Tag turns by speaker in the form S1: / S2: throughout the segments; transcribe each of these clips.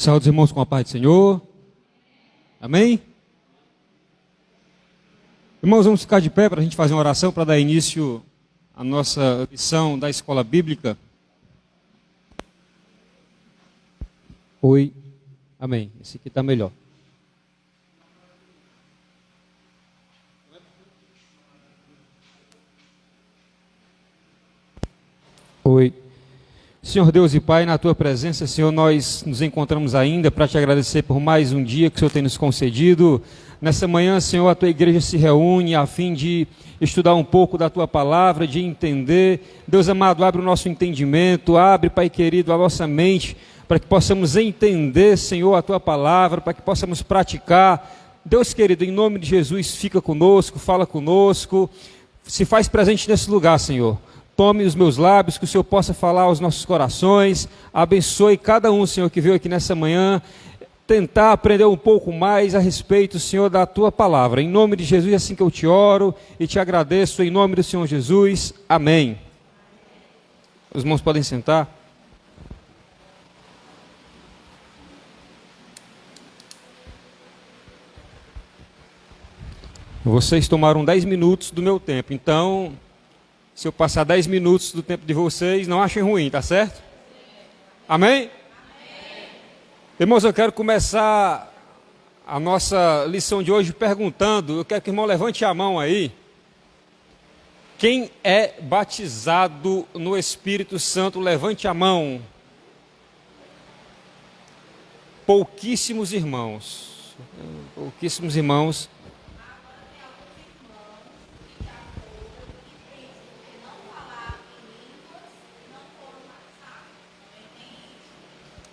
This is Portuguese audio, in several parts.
S1: Saúde os irmãos com a paz do Senhor. Amém? Irmãos, vamos ficar de pé para a gente fazer uma oração para dar início à nossa lição da escola bíblica. Oi. Amém. Esse aqui está melhor. Oi. Senhor Deus e Pai, na Tua presença, Senhor, nós nos encontramos ainda para Te agradecer por mais um dia que o Senhor tem nos concedido. Nessa manhã, Senhor, a Tua igreja se reúne a fim de estudar um pouco da Tua palavra, de entender. Deus amado, abre o nosso entendimento, abre, Pai querido, a nossa mente, para que possamos entender, Senhor, a Tua palavra, para que possamos praticar. Deus querido, em nome de Jesus, fica conosco, fala conosco, se faz presente nesse lugar, Senhor. Tome os meus lábios, que o Senhor possa falar aos nossos corações, abençoe cada um, Senhor, que veio aqui nessa manhã, tentar aprender um pouco mais a respeito, Senhor, da Tua palavra. Em nome de Jesus, é assim que eu te oro e te agradeço, em nome do Senhor Jesus, amém. Os irmãos podem sentar. Vocês tomaram 10 minutos do meu tempo, então... Se eu passar 10 minutos do tempo de vocês, não achem ruim, tá certo? Amém? Amém? Irmãos, eu quero começar a nossa lição de hoje perguntando, eu quero que o irmão levante a mão aí. Quem é batizado no Espírito Santo, levante a mão. Pouquíssimos irmãos. Pouquíssimos irmãos.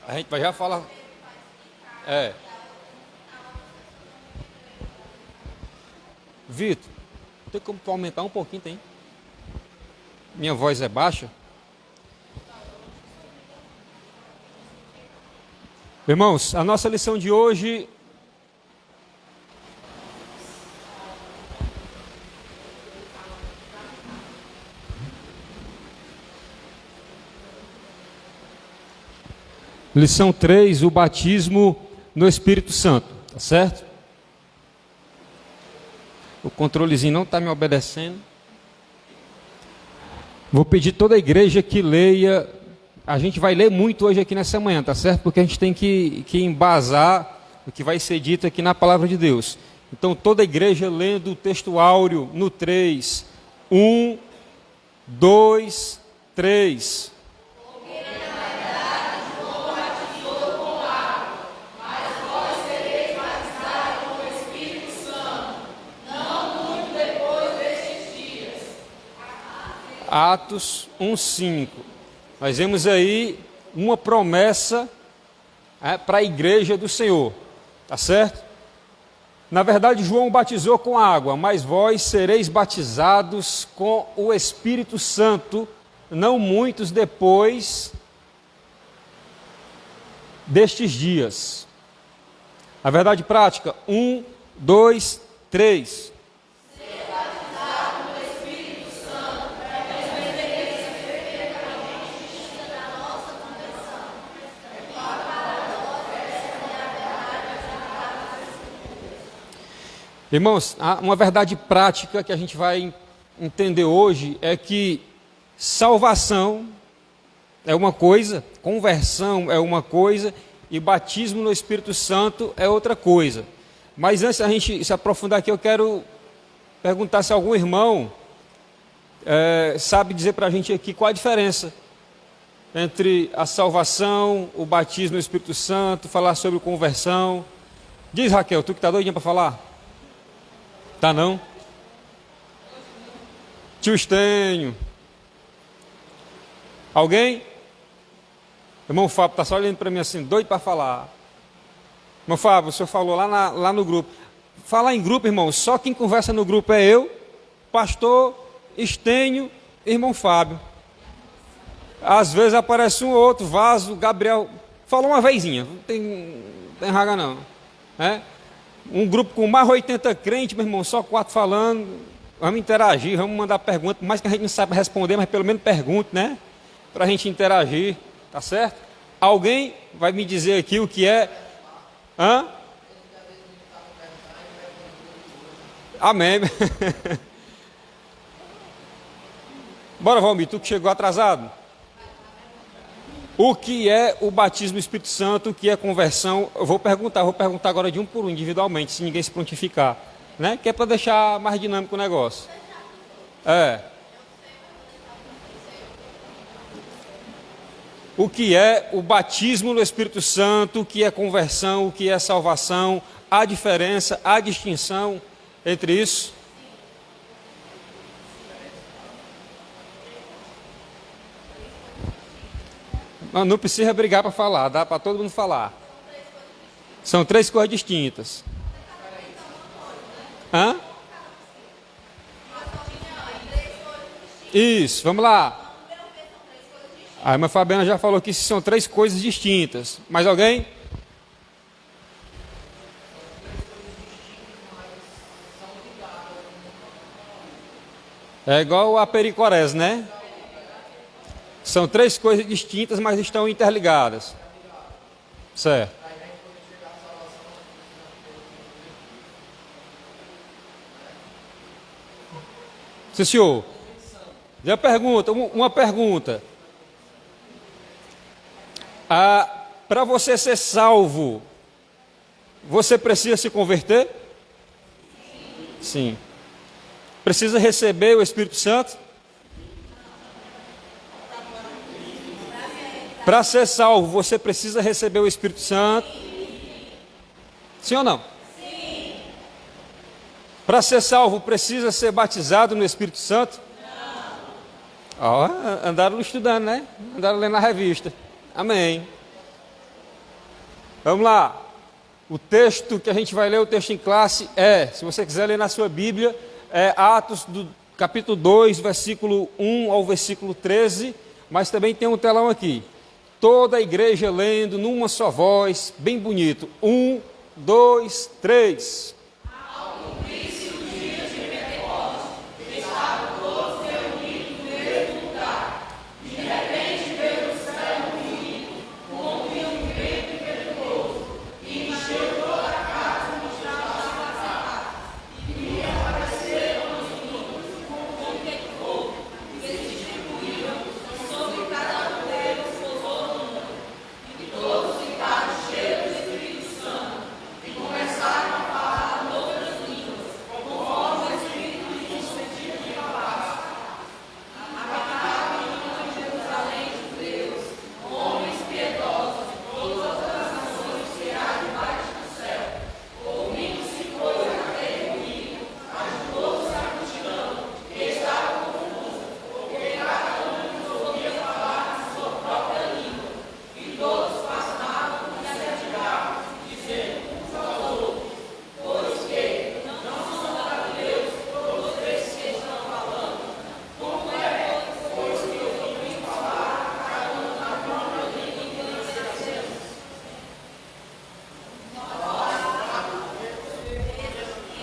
S1: A gente vai já falar. Vitor, tem como aumentar um pouquinho, tem? Minha voz é baixa. Irmãos, a nossa lição de hoje... Lição 3, o batismo no Espírito Santo, tá certo? O controlezinho não está me obedecendo. Vou pedir toda a igreja que leia, a gente vai ler muito hoje aqui nessa manhã, tá certo? Porque a gente tem que embasar o que vai ser dito aqui na palavra de Deus. Então toda a igreja lendo o texto áureo no 3, 1, 2, 3... Atos 1:5. Nós vemos aí uma promessa para a igreja do Senhor, tá certo? Na verdade, João batizou com água, mas vós sereis batizados com o Espírito Santo, não muitos depois destes dias. A verdade prática, 1, 2, 3. Irmãos, uma verdade prática que a gente vai entender hoje é que salvação é uma coisa, conversão é uma coisa e batismo no Espírito Santo é outra coisa. Mas antes da gente se aprofundar aqui, eu quero perguntar se algum irmão sabe dizer para a gente aqui qual a diferença entre a salvação, o batismo no Espírito Santo, falar sobre conversão. Diz, Raquel, tu que está doidinha para falar? Tá não? Tio Estênio. Alguém? Irmão Fábio está só olhando para mim assim, doido para falar. Irmão Fábio, o senhor falou lá no grupo. Falar em grupo, irmão, só quem conversa no grupo é eu, pastor, Estênio, irmão Fábio. Às vezes aparece um ou outro, Vaso, Gabriel. Falou uma vezinha, não tem raga não. Um grupo com mais 80 crentes, meu irmão, só 4 falando. Vamos interagir, vamos mandar perguntas, por mais que a gente não saiba responder, mas pelo menos pergunte, né? Para a gente interagir, tá certo? Alguém vai me dizer aqui o que é? Hã? Amém. Bora, Valmir, tu que chegou atrasado. O que é o batismo no Espírito Santo? O que é conversão? Eu vou perguntar agora de um por um, individualmente, se ninguém se prontificar, né? Que é para deixar mais dinâmico o negócio. O que é o batismo no Espírito Santo? O que é conversão? O que é salvação? A diferença, a distinção entre isso? Não precisa brigar para falar, dá para todo mundo falar. São três coisas distintas. Hã? Isso, vamos lá. A irmã Fabiana já falou que são três coisas distintas. Mais alguém? É igual a pericorese, né? São três coisas distintas, mas estão interligadas. Certo. Sim, senhor. Já pergunta, uma pergunta. Para você ser salvo, você precisa se converter? Sim. Precisa receber o Espírito Santo? Para ser salvo, você precisa receber o Espírito Santo? Sim ou não? Sim. Para ser salvo, precisa ser batizado no Espírito Santo? Não. Ó, andaram estudando, né? Andaram lendo a revista. Amém. Vamos lá. O texto que a gente vai ler, o texto em classe se você quiser ler na sua Bíblia, é Atos do capítulo 2, versículo 1 ao versículo 13, mas também tem um telão aqui. Toda a igreja lendo numa só voz, bem bonito. 1, 2, 3.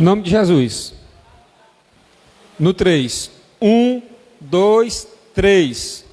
S1: Em nome de Jesus. No 3. 1, 2, 3.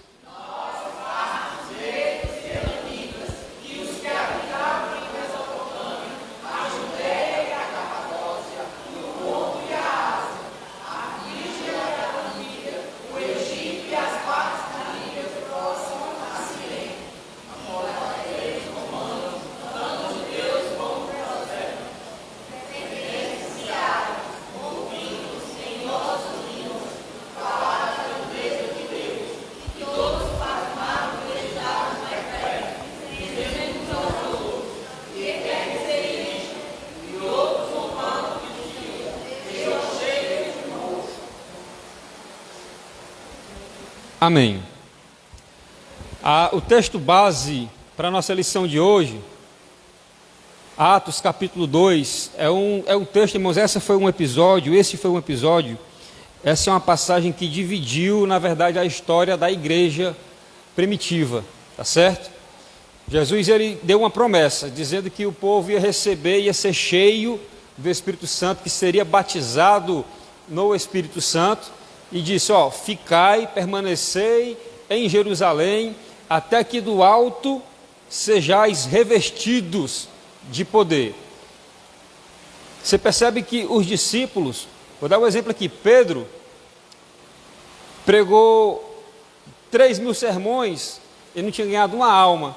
S1: Amém. O texto base para a nossa lição de hoje, Atos capítulo 2, é um texto, irmãos, esse foi um episódio, essa é uma passagem que dividiu, na verdade, a história da igreja primitiva, tá certo? Jesus, ele deu uma promessa, dizendo que o povo ia receber, ia ser cheio do Espírito Santo, que seria batizado no Espírito Santo, e disse, ficai, permanecei em Jerusalém, até que do alto sejais revestidos de poder. Você percebe que os discípulos, vou dar um exemplo aqui, Pedro pregou 3.000 sermões e não tinha ganhado uma alma.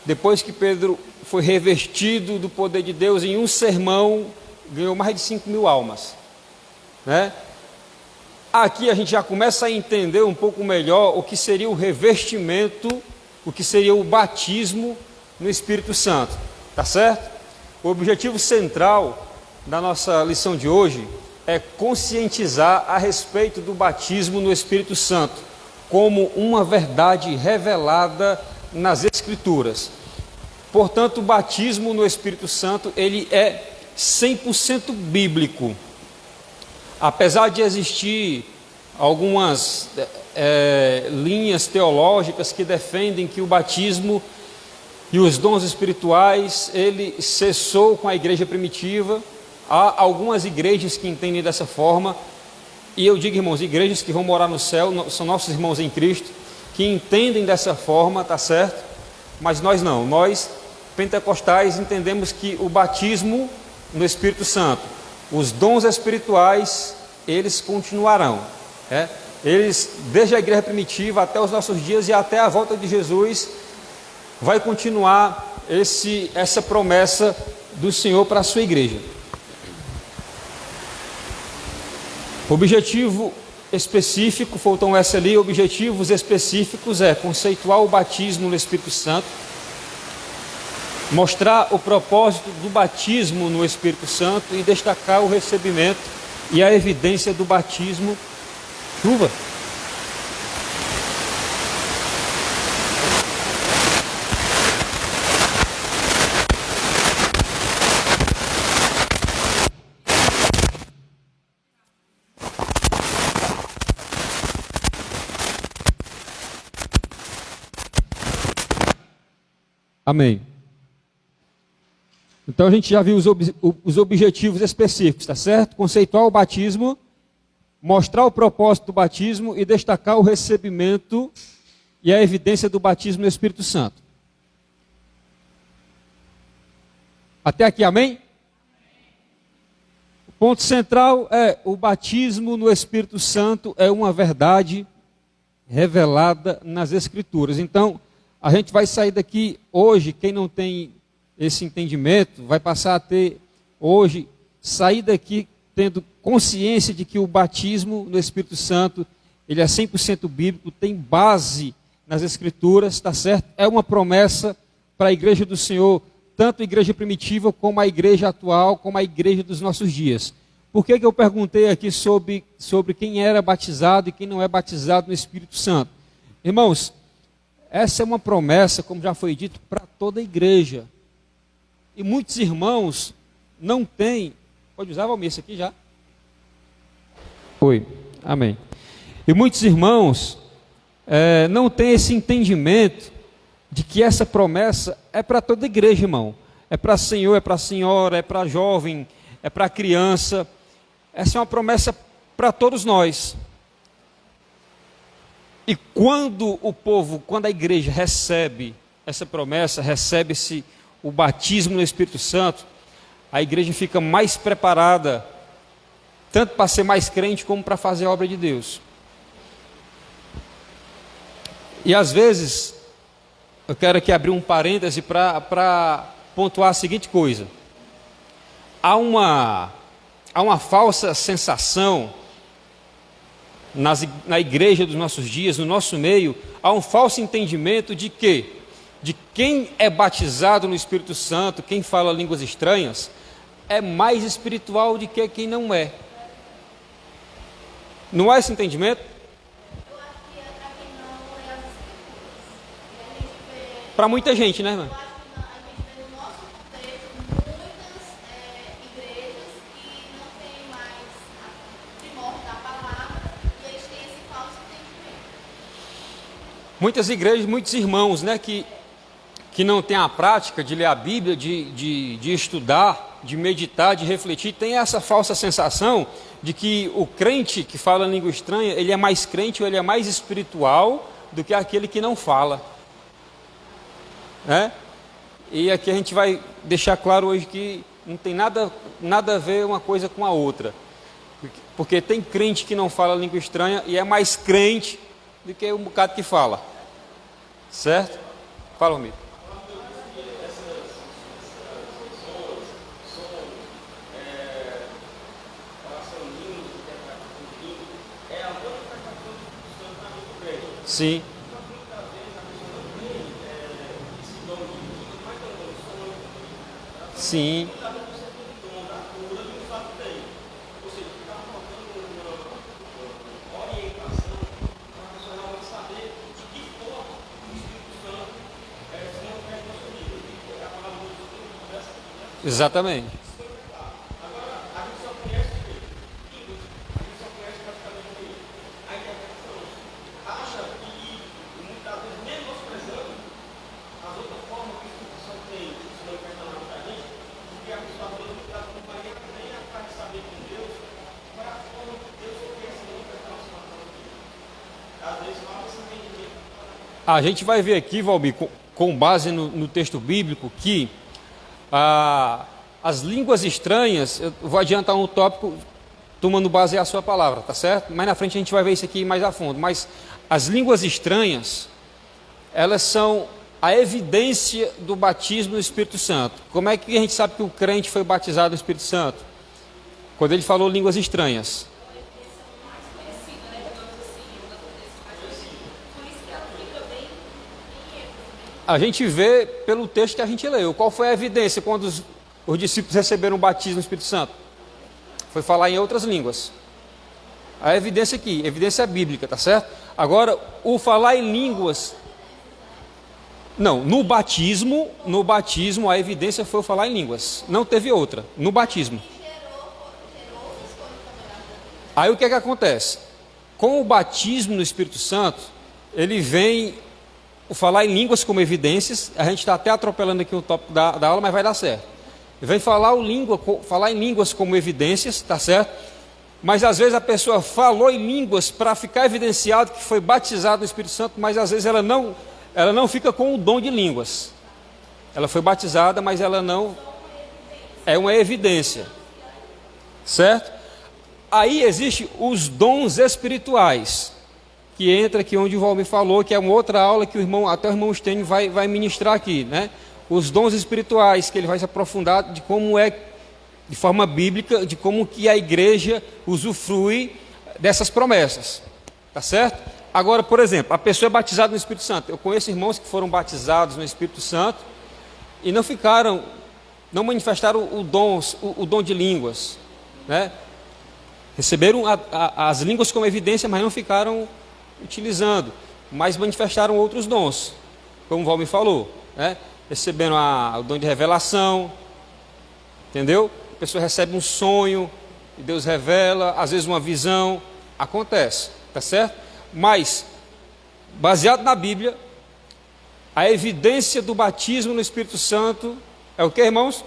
S1: Depois que Pedro foi revestido do poder de Deus, em um sermão, ganhou mais de 5.000 almas, né? Aqui a gente já começa a entender um pouco melhor o que seria o revestimento, o que seria o batismo no Espírito Santo, tá certo? O objetivo central da nossa lição de hoje é conscientizar a respeito do batismo no Espírito Santo, como uma verdade revelada nas Escrituras. Portanto, o batismo no Espírito Santo, ele é 100% bíblico. Apesar de existir algumas linhas teológicas que defendem que o batismo e os dons espirituais, ele cessou com a igreja primitiva, há algumas igrejas que entendem dessa forma, e eu digo, irmãos, igrejas que vão morar no céu, são nossos irmãos em Cristo, que entendem dessa forma, tá certo? Mas nós não, nós pentecostais entendemos que o batismo no Espírito Santo, os dons espirituais, eles continuarão, eles, desde a igreja primitiva até os nossos dias e até a volta de Jesus, vai continuar essa promessa do Senhor para a sua igreja. Objetivo específico, faltou um S ali, objetivos específicos conceituar o batismo no Espírito Santo, mostrar o propósito do batismo no Espírito Santo e destacar o recebimento e a evidência do batismo. Chuva. Amém. Então a gente já viu os objetivos específicos, tá certo? Conceituar o batismo, mostrar o propósito do batismo e destacar o recebimento e a evidência do batismo no Espírito Santo. Até aqui, amém? O ponto central é o batismo no Espírito Santo é uma verdade revelada nas Escrituras. Então, a gente vai sair daqui hoje, quem não tem esse entendimento, vai passar a ter hoje, sair daqui tendo consciência de que o batismo no Espírito Santo, ele é 100% bíblico, tem base nas Escrituras, está certo? É uma promessa para a igreja do Senhor, tanto a igreja primitiva, como a igreja atual, como a igreja dos nossos dias. Por que eu perguntei aqui sobre quem era batizado e quem não é batizado no Espírito Santo? Irmãos, essa é uma promessa, como já foi dito, para toda a igreja. E muitos irmãos não têm... Pode usar, Valmir, isso aqui já? Oi, amém. E muitos irmãos não têm esse entendimento de que essa promessa é para toda a igreja, irmão. É para senhor, é para senhora, é para jovem, é para criança. Essa é uma promessa para todos nós. E quando quando a igreja recebe essa promessa, recebe-se o batismo no Espírito Santo, a igreja fica mais preparada, tanto para ser mais crente, como para fazer a obra de Deus. E às vezes, eu quero aqui abrir um parêntese para pontuar a seguinte coisa. Há uma falsa sensação na igreja dos nossos dias, no nosso meio, há um falso entendimento de que, de quem é batizado no Espírito Santo, quem fala línguas estranhas, é mais espiritual do que quem não é. Não há esse entendimento?
S2: Eu acho que é para quem não lê as Escrituras.
S1: Para muita gente, né, irmã?
S2: Eu acho que a gente vê no nosso contexto muitas igrejas que não têm mais a primórdio da palavra e eles têm esse falso entendimento.
S1: Muitas igrejas, muitos irmãos, né, que não têm a prática de ler a Bíblia, de estudar, de meditar, de refletir, tem essa falsa sensação de que o crente que fala língua estranha, ele é mais crente ou ele é mais espiritual do que aquele que não fala. né? E aqui a gente vai deixar claro hoje que não tem nada a ver uma coisa com a outra. Porque tem crente que não fala língua estranha e é mais crente do que um bocado que fala. Certo? Fala, Romito. Sim. Sim. Exatamente. A gente vai ver aqui, Valmir, com base no texto bíblico, que as línguas estranhas, eu vou adiantar um tópico tomando base a sua palavra, tá certo? Mais na frente a gente vai ver isso aqui mais a fundo. Mas as línguas estranhas, elas são a evidência do batismo no Espírito Santo. Como é que a gente sabe que o crente foi batizado no Espírito Santo? Quando ele falou línguas estranhas. A gente vê pelo texto que a gente leu. Qual foi a evidência quando os discípulos receberam o batismo no Espírito Santo? Foi falar em outras línguas. A evidência aqui, evidência bíblica, tá certo? Agora, o falar em línguas... Não, no batismo a evidência foi o falar em línguas. Não teve outra, no batismo. Aí o que é que acontece? Com o batismo no Espírito Santo, ele vem... o falar em línguas como evidências, a gente está até atropelando aqui o tópico da aula, mas vai dar certo. Vem falar em línguas como evidências, tá certo? Mas às vezes a pessoa falou em línguas para ficar evidenciado que foi batizado no Espírito Santo, mas às vezes ela não fica com o dom de línguas. Ela foi batizada, mas ela não é uma evidência, certo? Aí existem os dons espirituais, que entra aqui onde o Valmir falou, que é uma outra aula que até o irmão Stênio vai ministrar aqui, né? Os dons espirituais, que ele vai se aprofundar de como é, de forma bíblica, de como que a igreja usufrui dessas promessas, tá certo? Agora, por exemplo, a pessoa é batizada no Espírito Santo. Eu conheço irmãos que foram batizados no Espírito Santo e não manifestaram o dom de línguas, né? Receberam as línguas como evidência, mas não ficaram utilizando, mas manifestaram outros dons, como o Valmir falou, né? Receberam o dom de revelação, entendeu? A pessoa recebe um sonho, e Deus revela, às vezes uma visão, acontece, tá certo? Mas, baseado na Bíblia, a evidência do batismo no Espírito Santo é o que, irmãos?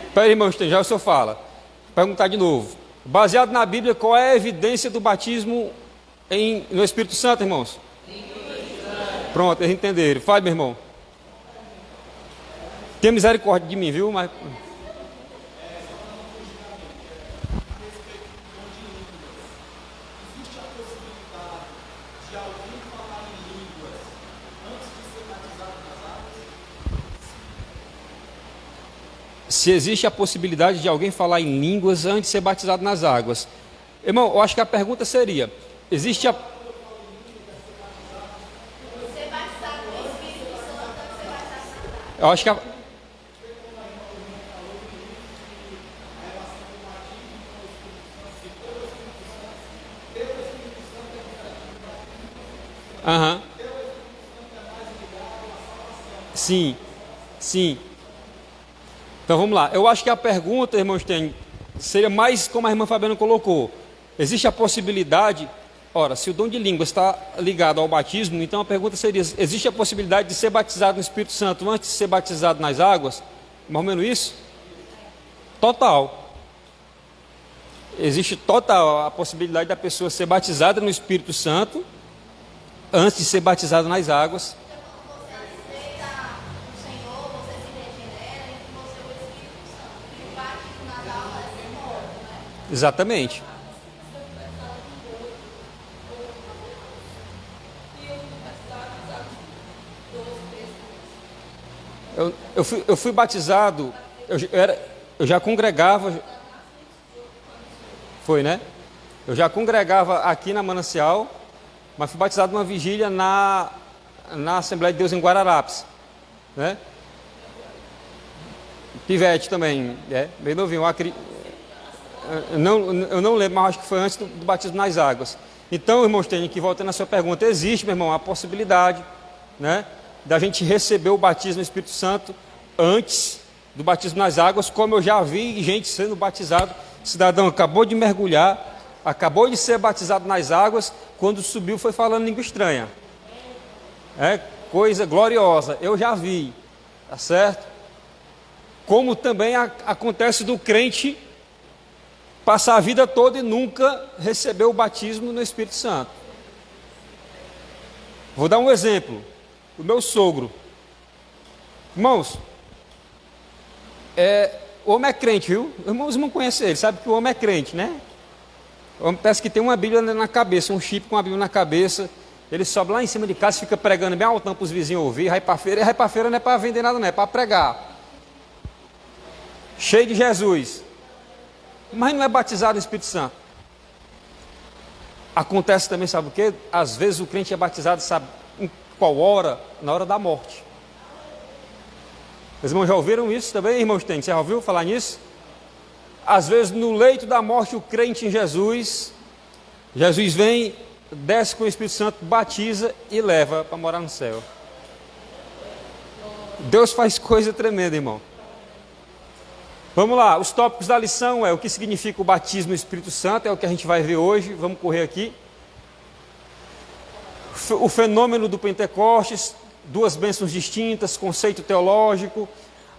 S1: Espera aí, irmãos, já o senhor fala. Vou perguntar de novo. Baseado na Bíblia, qual é a evidência do batismo no Espírito Santo, irmãos? Pronto, eles entenderam. Fale, meu irmão. Tenha misericórdia de mim, viu? Mas... se existe a possibilidade de alguém falar em línguas antes de ser batizado nas águas. Irmão, eu acho que a pergunta seria, existe a... Eu acho que Aham. Sim, sim. Então vamos lá. Eu acho que a pergunta, irmãos, seria mais como a irmã Fabiana colocou. Existe a possibilidade, ora, se o dom de língua está ligado ao batismo, então a pergunta seria, existe a possibilidade de ser batizado no Espírito Santo antes de ser batizado nas águas? Mais ou menos isso? Total. Existe total a possibilidade da pessoa ser batizada no Espírito Santo antes de ser batizado nas águas.
S2: Você aceita o Senhor, você se regenera e que você é o Espírito Santo. E o batismo nas almas é ser morto, né?
S1: Exatamente. Eu fui batizado, eu já congregava, foi, né? Eu já congregava aqui na Manancial, mas fui batizado numa vigília na Assembleia de Deus em Guararapes, né? Pivete também, bem novinho. Eu não lembro, mas acho que foi antes do batismo nas águas. Então, irmãos, tem que voltando à sua pergunta, existe, meu irmão, a possibilidade, né, da gente receber o batismo no Espírito Santo antes do batismo nas águas, como eu já vi gente sendo batizado. O cidadão acabou de mergulhar, acabou de ser batizado nas águas, quando subiu foi falando língua estranha. É coisa gloriosa, eu já vi, tá certo? Como também acontece do crente passar a vida toda e nunca receber o batismo no Espírito Santo. Vou dar um exemplo. O meu sogro. Irmãos, o homem é crente, viu? Irmãos não conhecem ele, sabe que o homem é crente, né? O homem parece que tem uma Bíblia na cabeça, um chip com uma Bíblia na cabeça. Ele sobe lá em cima de casa, fica pregando bem altão para os vizinhos ouvir, vai para feira. E vai para feira não é para vender nada, não, é para pregar. Cheio de Jesus. Mas não é batizado no Espírito Santo. Acontece também, sabe o quê? Às vezes o crente é batizado, sabe em qual hora? Na hora da morte. Os irmãos já ouviram isso também, irmãos? Tem? Você já ouviu falar nisso? Às vezes no leito da morte o crente em Jesus vem, desce com o Espírito Santo, batiza e leva para morar no céu. Deus faz coisa tremenda, irmão. Vamos lá, os tópicos da lição é o que significa o batismo no Espírito Santo, é o que a gente vai ver hoje, vamos correr aqui. O fenômeno do Pentecostes, duas bênçãos distintas, conceito teológico.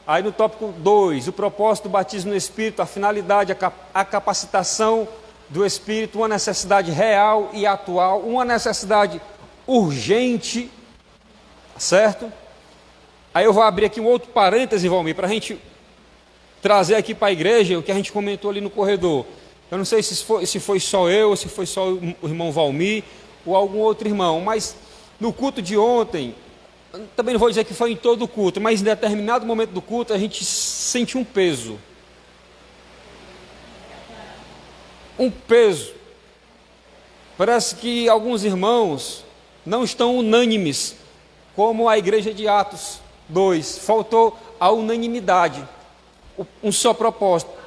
S1: Aí no tópico 2, o propósito do batismo no Espírito, a finalidade, a capacitação do Espírito, uma necessidade real e atual, uma necessidade urgente, certo? Aí eu vou abrir aqui um outro parêntese, Valmir, para a gente trazer aqui para a igreja o que a gente comentou ali no corredor. Eu não sei se foi só eu, ou se foi só o irmão Valmir, ou algum outro irmão, mas no culto de ontem, também não vou dizer que foi em todo o culto, mas em determinado momento do culto a gente sente um peso. Um peso. Parece que alguns irmãos não estão unânimes, como a igreja de Atos 2. Faltou a unanimidade, um só propósito.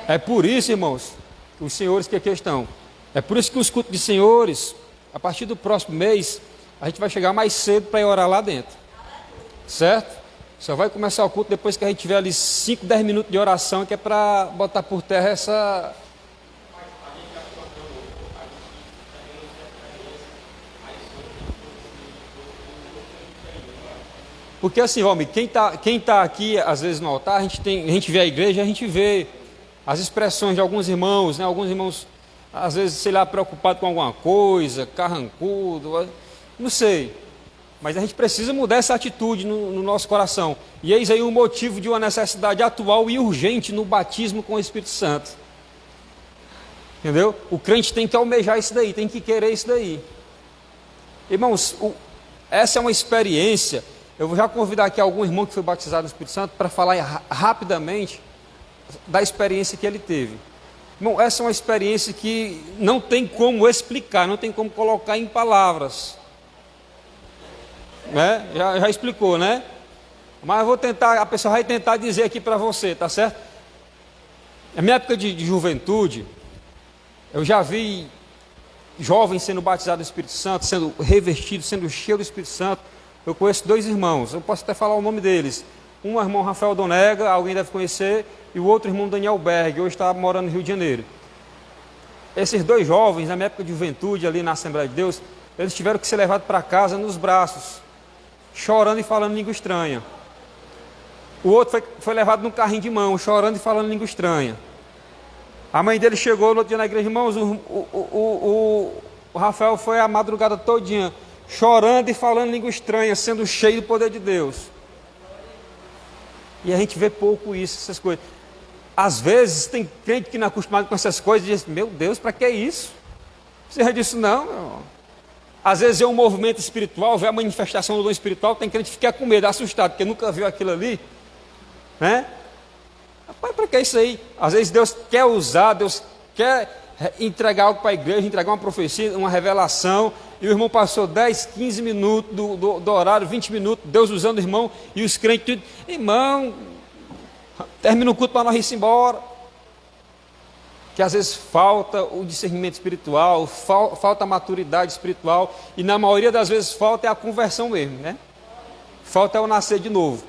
S1: É por isso, irmãos, os senhores que aqui estão. É por isso que os cultos de senhores, a partir do próximo mês, a gente vai chegar mais cedo para ir orar lá dentro. Certo? Só vai começar o culto depois que a gente tiver ali 5, 10 minutos de oração, que é para botar por terra essa... Porque assim, Valmir, quem tá aqui, às vezes no altar, a gente vê a igreja, a gente vê as expressões de alguns irmãos, né? Alguns irmãos, às vezes, sei lá, preocupados com alguma coisa, carrancudo, não sei. Mas a gente precisa mudar essa atitude no nosso coração. E eis aí um motivo de uma necessidade atual e urgente no batismo com o Espírito Santo. Entendeu? O crente tem que almejar isso daí, tem que querer isso daí. Irmãos, essa é uma experiência. Eu vou já convidar aqui algum irmão que foi batizado no Espírito Santo para falar rapidamente da experiência que ele teve. Irmão, essa é uma experiência que não tem como explicar, não tem como colocar em palavras. Né? Já explicou, né? Mas eu vou tentar, a pessoa vai tentar dizer aqui para você, tá certo? Na minha época de juventude, eu já vi jovens sendo batizados no Espírito Santo, sendo revestidos, sendo cheios do Espírito Santo. Eu conheço dois irmãos, eu posso até falar o nome deles. Um é o irmão Rafael Donega, alguém deve conhecer, e o outro irmão Daniel Berg, hoje está morando no Rio de Janeiro. Esses dois jovens, na minha época de juventude, ali na Assembleia de Deus, eles tiveram que ser levados para casa nos braços, chorando e falando língua estranha. O outro foi levado num carrinho de mão, chorando e falando língua estranha. A mãe dele chegou no outro dia na igreja, irmãos, o Rafael foi a madrugada todinha, chorando e falando língua estranha, sendo cheio do poder de Deus. E a gente vê pouco isso, essas coisas. Às vezes tem crente que não é acostumado com essas coisas e diz, meu Deus, para que isso? Você já disse não, meu irmão. Às vezes é um movimento espiritual, vê a manifestação do dom espiritual, tem crente que fica com medo, assustado, porque nunca viu aquilo ali, né? Rapaz, para que isso aí? Às vezes Deus quer usar, Deus quer entregar algo para a igreja, entregar uma profecia, uma revelação, e o irmão passou 10, 15 minutos do horário, 20 minutos, Deus usando o irmão, e os crentes, irmão, termina o culto para nós ir embora. Que às vezes falta o discernimento espiritual, falta a maturidade espiritual, e na maioria das vezes falta é a conversão mesmo, né? Falta é o nascer de novo.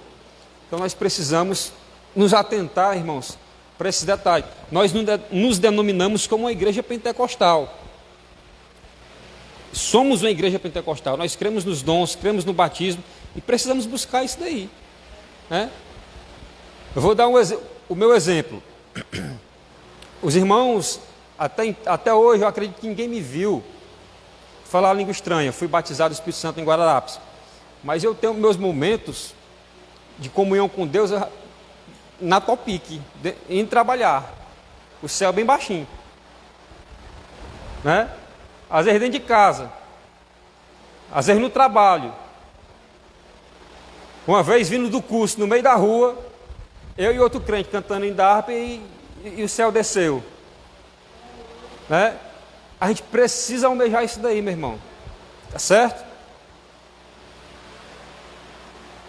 S1: Então nós precisamos nos atentar, irmãos, para esse detalhe. Nós nos denominamos como uma igreja pentecostal. Somos uma igreja pentecostal, nós cremos nos dons, cremos no batismo, e precisamos buscar isso daí, né? Eu vou dar o meu exemplo. Os irmãos, até hoje, eu acredito que ninguém me viu falar língua estranha. Fui batizado do Espírito Santo em Guararapes. Mas eu tenho meus momentos de comunhão com Deus na Topic, indo trabalhar. O céu bem baixinho, né? Às vezes dentro de casa, às vezes no trabalho. Uma vez vindo do curso, no meio da rua, eu e outro crente cantando em harpa e o céu desceu, né? A gente precisa almejar isso daí, meu irmão, tá certo?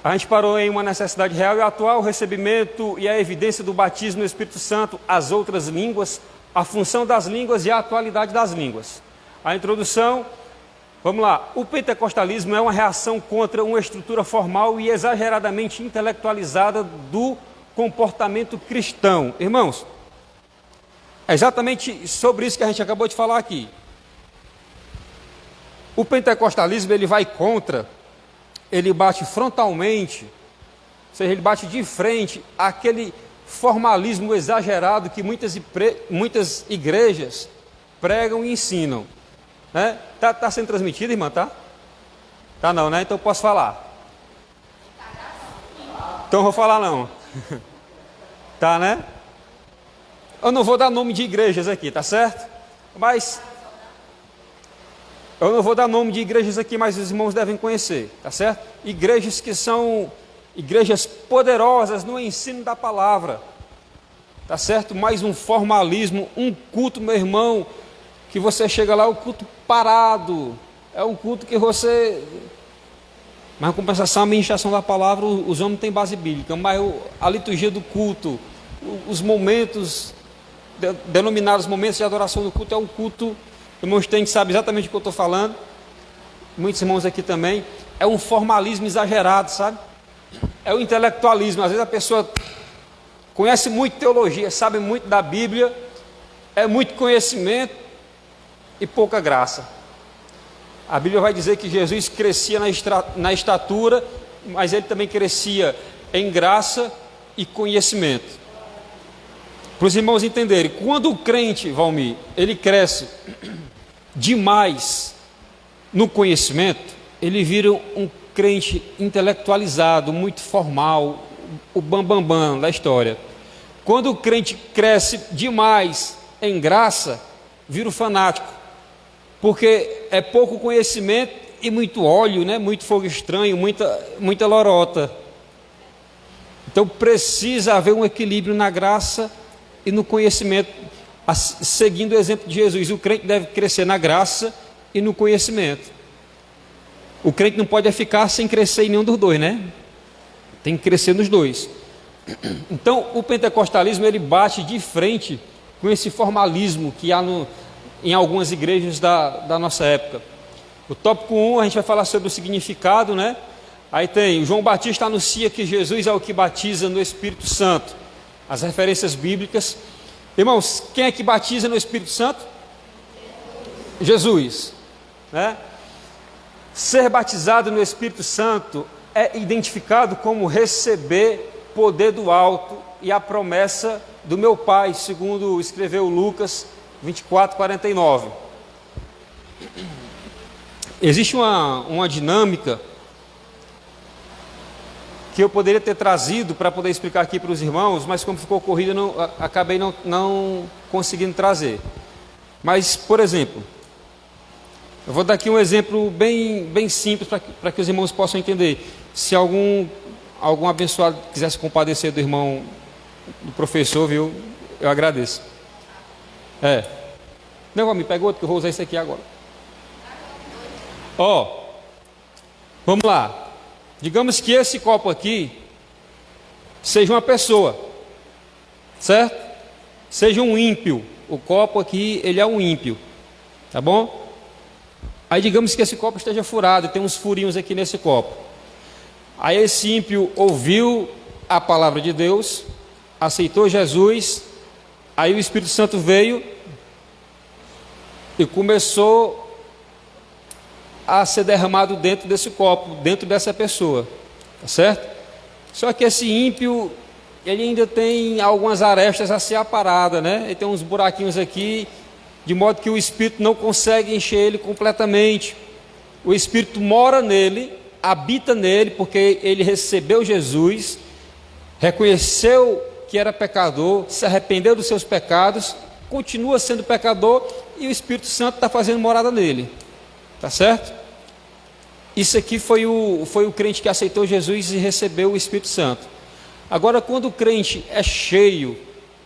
S1: A gente parou em uma necessidade real e atual, o recebimento e a evidência do batismo no Espírito Santo, as outras línguas, a função das línguas e a atualidade das línguas. A introdução, vamos lá. O pentecostalismo é uma reação contra uma estrutura formal e exageradamente intelectualizada do comportamento cristão. Irmãos, é exatamente sobre isso que a gente acabou de falar aqui. O pentecostalismo, ele vai contra, ele bate frontalmente, ou seja, ele bate de frente àquele formalismo exagerado que muitas igrejas pregam e ensinam, né? Tá sendo transmitido, irmã, tá? Tá não, né? Então eu posso falar. Então eu vou falar não. Tá, né? Eu não vou dar nome de igrejas aqui, tá certo? Mas eu não vou dar nome de igrejas aqui, mas os irmãos devem conhecer, tá certo? Igrejas que são igrejas poderosas no ensino da palavra, tá certo? Mais um formalismo, um culto, meu irmão, que você chega lá, é um culto parado, é um culto que você... Mas, em compensação, a ministração da palavra, os homens não têm base bíblica, mas a liturgia do culto, os momentos, denominados momentos de adoração do culto, é um culto... Irmãos, tem que saber exatamente o que eu estou falando, muitos irmãos aqui também, é um formalismo exagerado, sabe? É o intelectualismo. Às vezes a pessoa conhece muito teologia, sabe muito da Bíblia, é muito conhecimento e pouca graça. A Bíblia vai dizer que Jesus crescia na estatura, mas ele também crescia em graça e conhecimento. Para os irmãos entenderem, quando o crente, Valmir, ele cresce demais no conhecimento, ele vira um crente intelectualizado, muito formal, o bambambam da história. Quando o crente cresce demais em graça, vira um fanático, porque é pouco conhecimento e muito óleo, né? Muito fogo estranho, muita lorota. Então precisa haver um equilíbrio na graça e no conhecimento, seguindo o exemplo de Jesus. O crente deve crescer na graça e no conhecimento. O crente não pode ficar sem crescer em nenhum dos dois, né? Tem que crescer nos dois. Então, o pentecostalismo, ele bate de frente com esse formalismo que há em algumas igrejas da nossa época. O tópico 1, a gente vai falar sobre o significado, né? Aí tem, João Batista anuncia que Jesus é o que batiza no Espírito Santo. As referências bíblicas. Irmãos, quem é que batiza no Espírito Santo? Jesus, né? Ser batizado no Espírito Santo é identificado como receber poder do alto e a promessa do meu Pai, segundo escreveu Lucas 24:49. Existe uma dinâmica que eu poderia ter trazido para poder explicar aqui para os irmãos, mas como ficou corrida, acabei não conseguindo trazer. Mas, por exemplo, eu vou dar aqui um exemplo bem simples para que os irmãos possam entender. Se algum abençoado quisesse compadecer do irmão, do professor, viu? Eu agradeço. Não, me pega outro que eu vou usar esse aqui agora. Vamos lá. Digamos que esse copo aqui seja uma pessoa, certo? Seja um ímpio. O copo aqui, ele é um ímpio, tá bom? Aí digamos que esse copo esteja furado, tem uns furinhos aqui nesse copo. Aí esse ímpio ouviu a palavra de Deus, aceitou Jesus, aí o Espírito Santo veio e começou a ser derramado dentro desse copo, dentro dessa pessoa, tá certo? Só que esse ímpio, ele ainda tem algumas arestas a ser aparada, né? Ele tem uns buraquinhos aqui, de modo que o Espírito não consegue encher ele completamente. O Espírito mora nele, habita nele, porque ele recebeu Jesus, reconheceu que era pecador, se arrependeu dos seus pecados, continua sendo pecador e o Espírito Santo está fazendo morada nele, tá certo? Isso aqui foi o crente que aceitou Jesus e recebeu o Espírito Santo. Agora, quando o crente é cheio,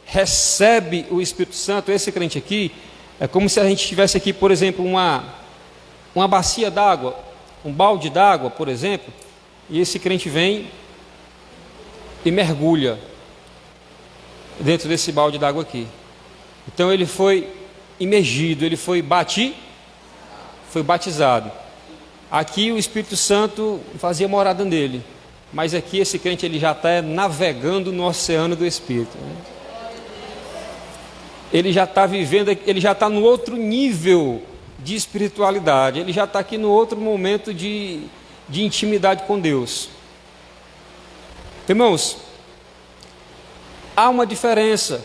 S1: recebe o Espírito Santo, esse crente aqui, é como se a gente tivesse aqui, por exemplo, uma bacia d'água, um balde d'água, por exemplo, e esse crente vem e mergulha dentro desse balde d'água aqui. Então ele foi imergido, ele foi batizado. Aqui o Espírito Santo fazia morada nele, mas aqui esse crente ele já está navegando no oceano do Espírito, né? Ele já está vivendo, ele já está no outro nível de espiritualidade, ele já está aqui no outro momento de intimidade com Deus. Irmãos, há uma diferença.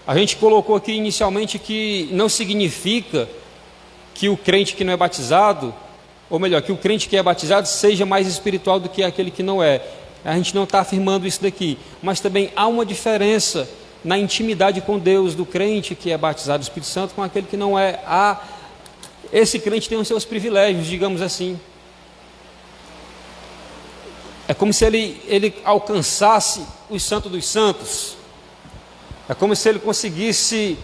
S1: A gente colocou aqui inicialmente que não significa que o crente que não é batizado, ou melhor, que o crente que é batizado seja mais espiritual do que aquele que não é. A gente não está afirmando isso daqui, mas também há uma diferença na intimidade com Deus do crente que é batizado do Espírito Santo com aquele que não é. Esse crente tem os seus privilégios, digamos assim. É como se ele alcançasse os santos dos santos. É como se ele conseguisse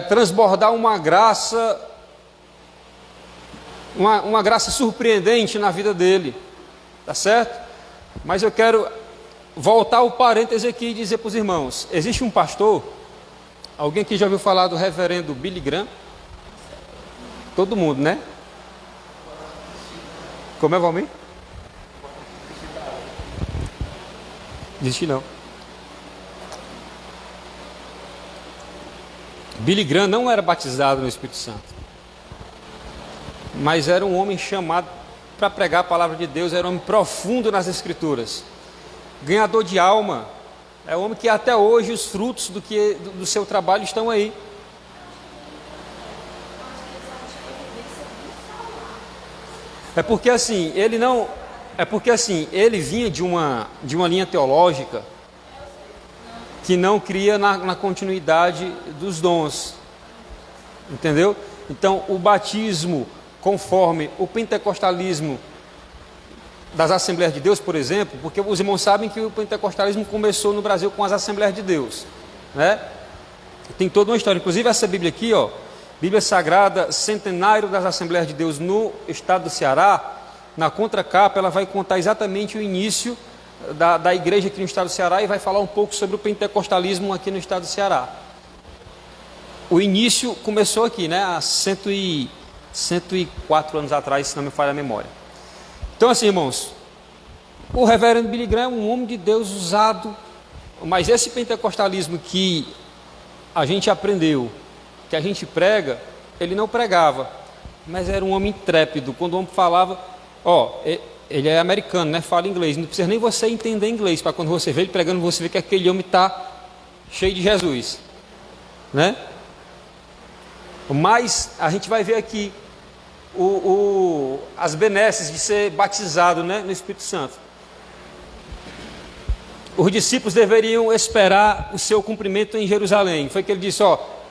S1: transbordar uma graça, uma graça surpreendente na vida dele, tá certo? Mas eu quero voltar o parêntese aqui e dizer para os irmãos, existe um pastor, alguém aqui já ouviu falar do reverendo Billy Graham? Todo mundo, né? Como é, Valmir? Existe não. Billy Graham não era batizado no Espírito Santo, mas era um homem chamado para pregar a palavra de Deus, era um homem profundo nas Escrituras, ganhador de alma, é um homem que até hoje os frutos do seu trabalho estão aí. É porque assim, ele vinha de uma linha teológica que não cria na continuidade dos dons, entendeu? Então o batismo, conforme o pentecostalismo das Assembleias de Deus, por exemplo, porque os irmãos sabem que o pentecostalismo começou no Brasil com as Assembleias de Deus, né? Tem toda uma história, inclusive essa Bíblia aqui, ó, Bíblia Sagrada, Centenário das Assembleias de Deus no estado do Ceará, na contracapa ela vai contar exatamente o início da igreja aqui no estado do Ceará e vai falar um pouco sobre o pentecostalismo aqui no estado do Ceará. O início começou aqui, né, há 104 anos atrás, se não me falha a memória. Então assim, irmãos, o reverendo Billy Graham é um homem de Deus usado, mas esse pentecostalismo que a gente aprendeu, que a gente prega, ele não pregava, mas era um homem intrépido. Quando o homem falava, ele é americano, né? Fala inglês, não precisa nem você entender inglês, para quando você vê ele pregando, você vê que aquele homem está cheio de Jesus, né? Mas a gente vai ver aqui as benesses de ser batizado, né, no Espírito Santo. Os discípulos deveriam esperar o seu cumprimento em Jerusalém. Foi que ele disse,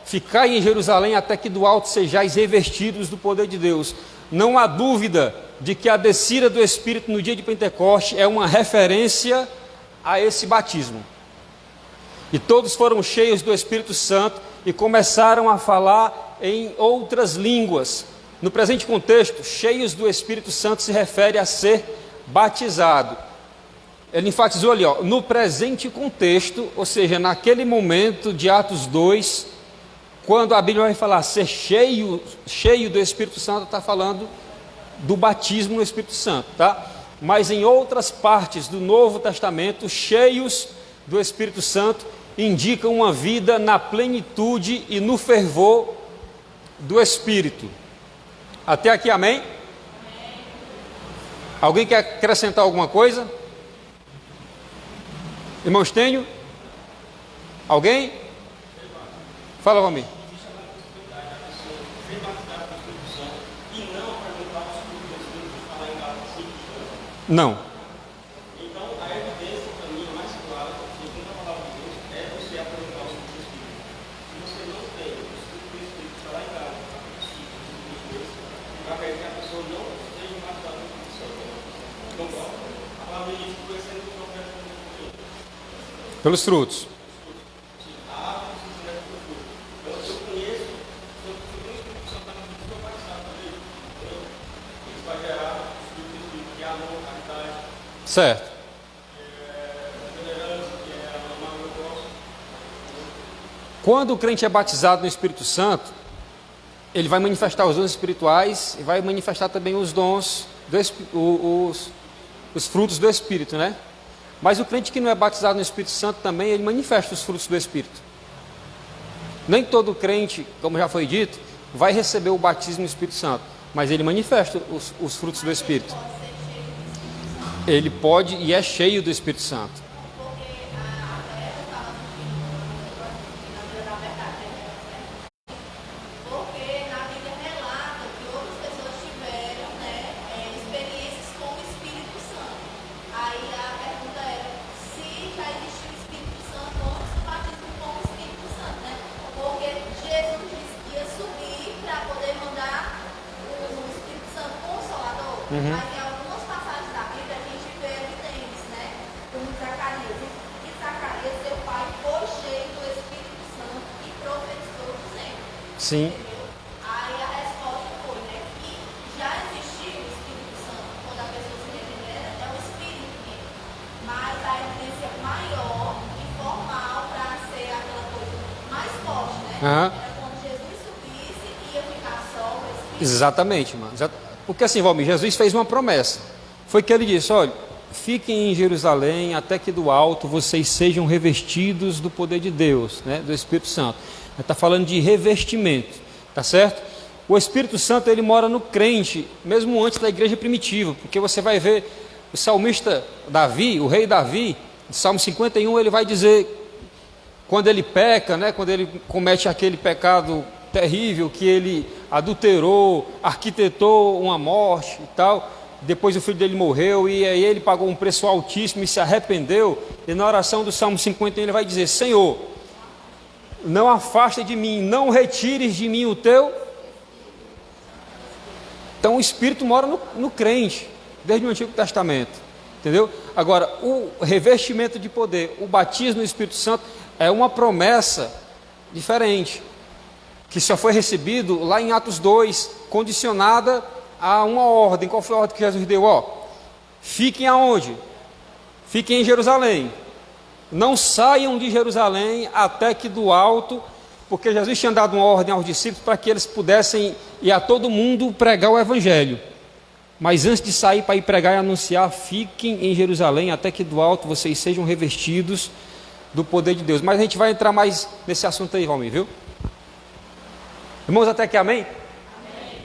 S1: ficai em Jerusalém até que do alto sejais revestidos do poder de Deus. Não há dúvida de que a descida do Espírito no dia de Pentecoste é uma referência a esse batismo. E todos foram cheios do Espírito Santo e começaram a falar em outras línguas. No presente contexto, cheios do Espírito Santo se refere a ser batizado. Ele enfatizou ali, no presente contexto, ou seja, naquele momento de Atos 2, quando a Bíblia vai falar ser cheio do Espírito Santo, está falando do batismo no Espírito Santo, tá? Mas em outras partes do Novo Testamento, cheios do Espírito Santo indicam uma vida na plenitude e no fervor do Espírito. Até aqui, amém? Alguém quer acrescentar alguma coisa? Irmão Estênio? Alguém? Fala comigo. Não.
S3: Então, a evidência para mim mais clara, segundo a palavra de Deus, é você apresentar o Espírito Espírito. Se você não tem o Espírito Espírito está lá em casa, vai querer que a pessoa não seja batizada no Espírito Santo. Então, a palavra diz que vai ser do profeta
S1: pelos frutos.
S3: A árvore se conhece pelo fruto. Então, eu conheço, se eu tenho o Espírito Santo na minha vida, eu vou batizar também. Isso vai gerar o Espírito Espírito, que é amor, caridade.
S1: Certo. Quando o crente é batizado no Espírito Santo, ele vai manifestar os dons espirituais e vai manifestar também os dons, os frutos do Espírito, né? Mas o crente que não é batizado no Espírito Santo também, ele manifesta os frutos do Espírito. Nem todo crente, como já foi dito, vai receber o batismo no Espírito Santo, mas ele manifesta os frutos do Espírito. Ele pode e é cheio do Espírito Santo.
S2: Porque na Bíblia relata que outras pessoas tiveram, né, experiências com o Espírito Santo. Aí a pergunta era se já existiu o Espírito Santo antes do batismo com o Espírito Santo, né? Porque Jesus disse que ia subir para poder mandar o Espírito Santo Consolador. Mas em algumas passagens da Bíblia a gente vê evidências, né? Como Zacarias. E Zacarias, seu pai, foi cheio do Espírito Santo e profetizou dizendo.
S1: Sim.
S2: Entendeu? Aí a resposta foi, né, que já existiu o Espírito Santo quando a pessoa se regenera, é o Espírito mesmo. Mas a evidência maior e formal para ser aquela coisa mais forte, né? Era quando Jesus subisse e ia ficar só o Espírito.
S1: Exatamente, mano. Porque assim, Valmir, Jesus fez uma promessa. Foi que ele disse, olha, fiquem em Jerusalém até que do alto vocês sejam revestidos do poder de Deus, né, do Espírito Santo. Ele está falando de revestimento, tá certo? O Espírito Santo, ele mora no crente, mesmo antes da igreja primitiva, porque você vai ver o salmista Davi, o rei Davi, no Salmo 51, ele vai dizer, quando ele peca, né, quando ele comete aquele pecado terrível, que ele adulterou, arquitetou uma morte e tal, depois o filho dele morreu, e aí ele pagou um preço altíssimo e se arrependeu, e na oração do Salmo 51 ele vai dizer, Senhor, não afasta de mim, não retires de mim o teu. Então o Espírito mora no crente, desde o Antigo Testamento, entendeu? Agora, o revestimento de poder, o batismo no Espírito Santo, é uma promessa diferente, que só foi recebido lá em Atos 2, condicionada a uma ordem. Qual foi a ordem que Jesus deu? Fiquem aonde? Fiquem em Jerusalém. Não saiam de Jerusalém até que do alto, porque Jesus tinha dado uma ordem aos discípulos para que eles pudessem ir a todo mundo pregar o Evangelho. Mas antes de sair para ir pregar e anunciar, fiquem em Jerusalém, até que do alto vocês sejam revestidos do poder de Deus. Mas a gente vai entrar mais nesse assunto aí, Valmir, viu? Irmãos, até que amém? Amém.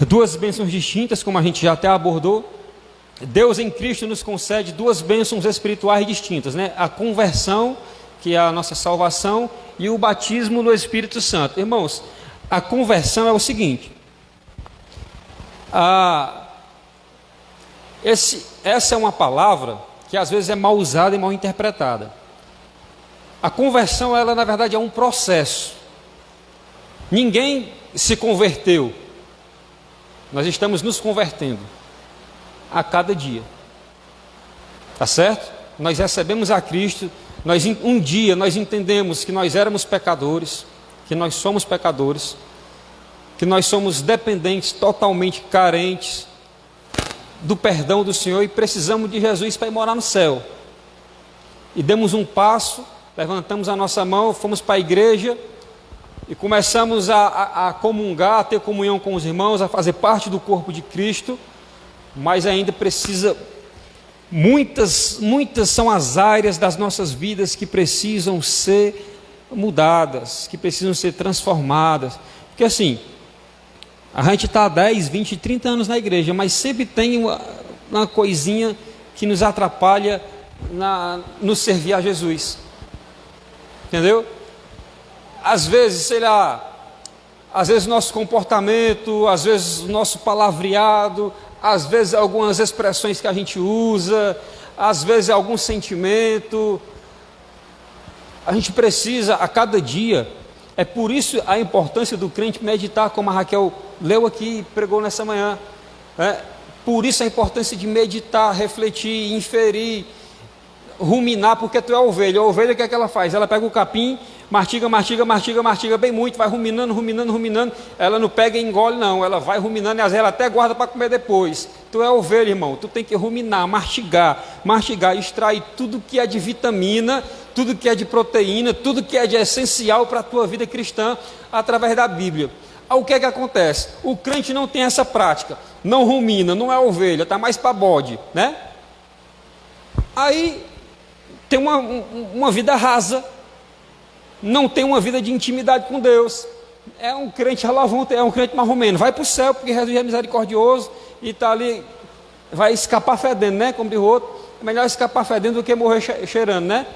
S1: Duas bênçãos distintas, como a gente já até abordou. Deus em Cristo nos concede duas bênçãos espirituais distintas, né? A conversão, que é a nossa salvação, e o batismo no Espírito Santo. Irmãos, a conversão é o seguinte: essa é uma palavra que às vezes é mal usada e mal interpretada. A conversão, ela na verdade é um processo. Ninguém se converteu. Nós estamos nos convertendo a cada dia. Tá certo? Nós recebemos a Cristo. Um dia nós entendemos que nós éramos pecadores, que nós somos pecadores, que nós somos dependentes, totalmente carentes do perdão do Senhor e precisamos de Jesus para ir morar no céu. E demos um passo, levantamos a nossa mão, fomos para a igreja e começamos a comungar, a ter comunhão com os irmãos, a fazer parte do corpo de Cristo, mas ainda precisa, muitas são as áreas das nossas vidas que precisam ser mudadas, que precisam ser transformadas, porque assim, a gente está há 10, 20, 30 anos na igreja, mas sempre tem uma coisinha que nos atrapalha no servir a Jesus. Entendeu? Às vezes, sei lá, às vezes nosso comportamento, às vezes nosso palavreado, às vezes algumas expressões que a gente usa, às vezes algum sentimento. A gente precisa a cada dia. É por isso a importância do crente meditar, como a Raquel leu aqui e pregou nessa manhã. Por isso a importância de meditar, refletir, inferir, ruminar, porque tu é a ovelha. A ovelha, o que é que ela faz? Ela pega o capim, mastiga bem muito, vai ruminando. Ela não pega e engole, não. Ela vai ruminando e às vezes ela até guarda para comer depois. Tu é a ovelha, irmão. Tu tem que ruminar, mastigar, extrair tudo que é de vitamina, tudo que é de proteína, tudo que é de essencial para a tua vida cristã através da Bíblia. O que é que acontece? O crente não tem essa prática, não rumina, não é ovelha, está mais para bode, né? Aí tem uma vida rasa, não tem uma vida de intimidade com Deus, é um crente relavonte, é um crente marromeno, vai para o céu porque Jesus é misericordioso e está ali, vai escapar fedendo, né? Como diz o outro, é melhor escapar fedendo do que morrer cheirando, né?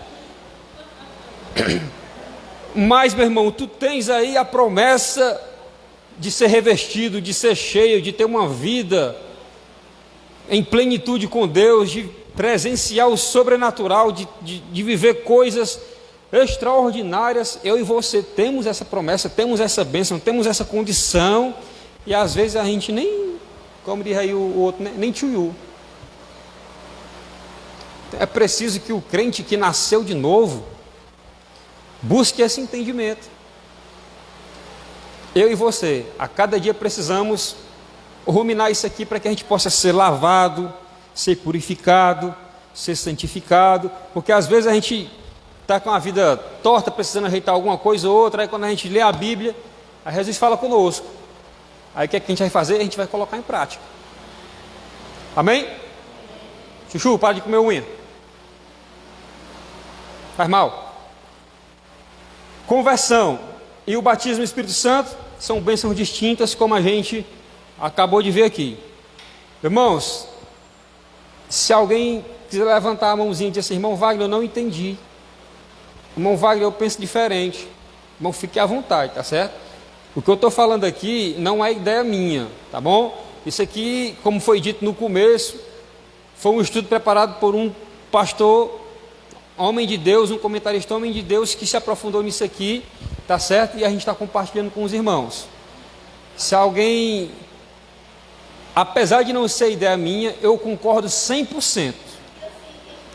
S1: Mas, meu irmão, tu tens aí a promessa de ser revestido, de ser cheio, de ter uma vida em plenitude com Deus, de presenciar o sobrenatural, de viver coisas extraordinárias. Eu e você temos essa promessa, temos essa bênção, temos essa condição, e às vezes a gente nem, como diz aí o outro, nem tchuiu. É preciso que o crente que nasceu de novo busque esse entendimento. Eu e você, a cada dia precisamos ruminar isso aqui para que a gente possa ser lavado, ser purificado, ser santificado, porque às vezes a gente está com a vida torta, precisando ajeitar alguma coisa ou outra, aí quando a gente lê a Bíblia, aí Jesus fala conosco. Aí o que é que a gente vai fazer? A gente vai colocar em prática. Amém? Chuchu, para de comer unha. Faz mal. Conversão e o batismo no Espírito Santo são bênçãos distintas, como a gente acabou de ver aqui. Irmãos, se alguém quiser levantar a mãozinha e dizer assim: irmão Wagner, eu não entendi. Irmão Wagner, eu penso diferente. Irmão, fique à vontade, tá certo? O que eu estou falando aqui não é ideia minha, tá bom? Isso aqui, como foi dito no começo, foi um estudo preparado por um pastor, homem de Deus, um comentarista homem de Deus, que se aprofundou nisso aqui, tá certo? E a gente está compartilhando com os irmãos. Se alguém, apesar de não ser ideia minha, eu concordo 100%,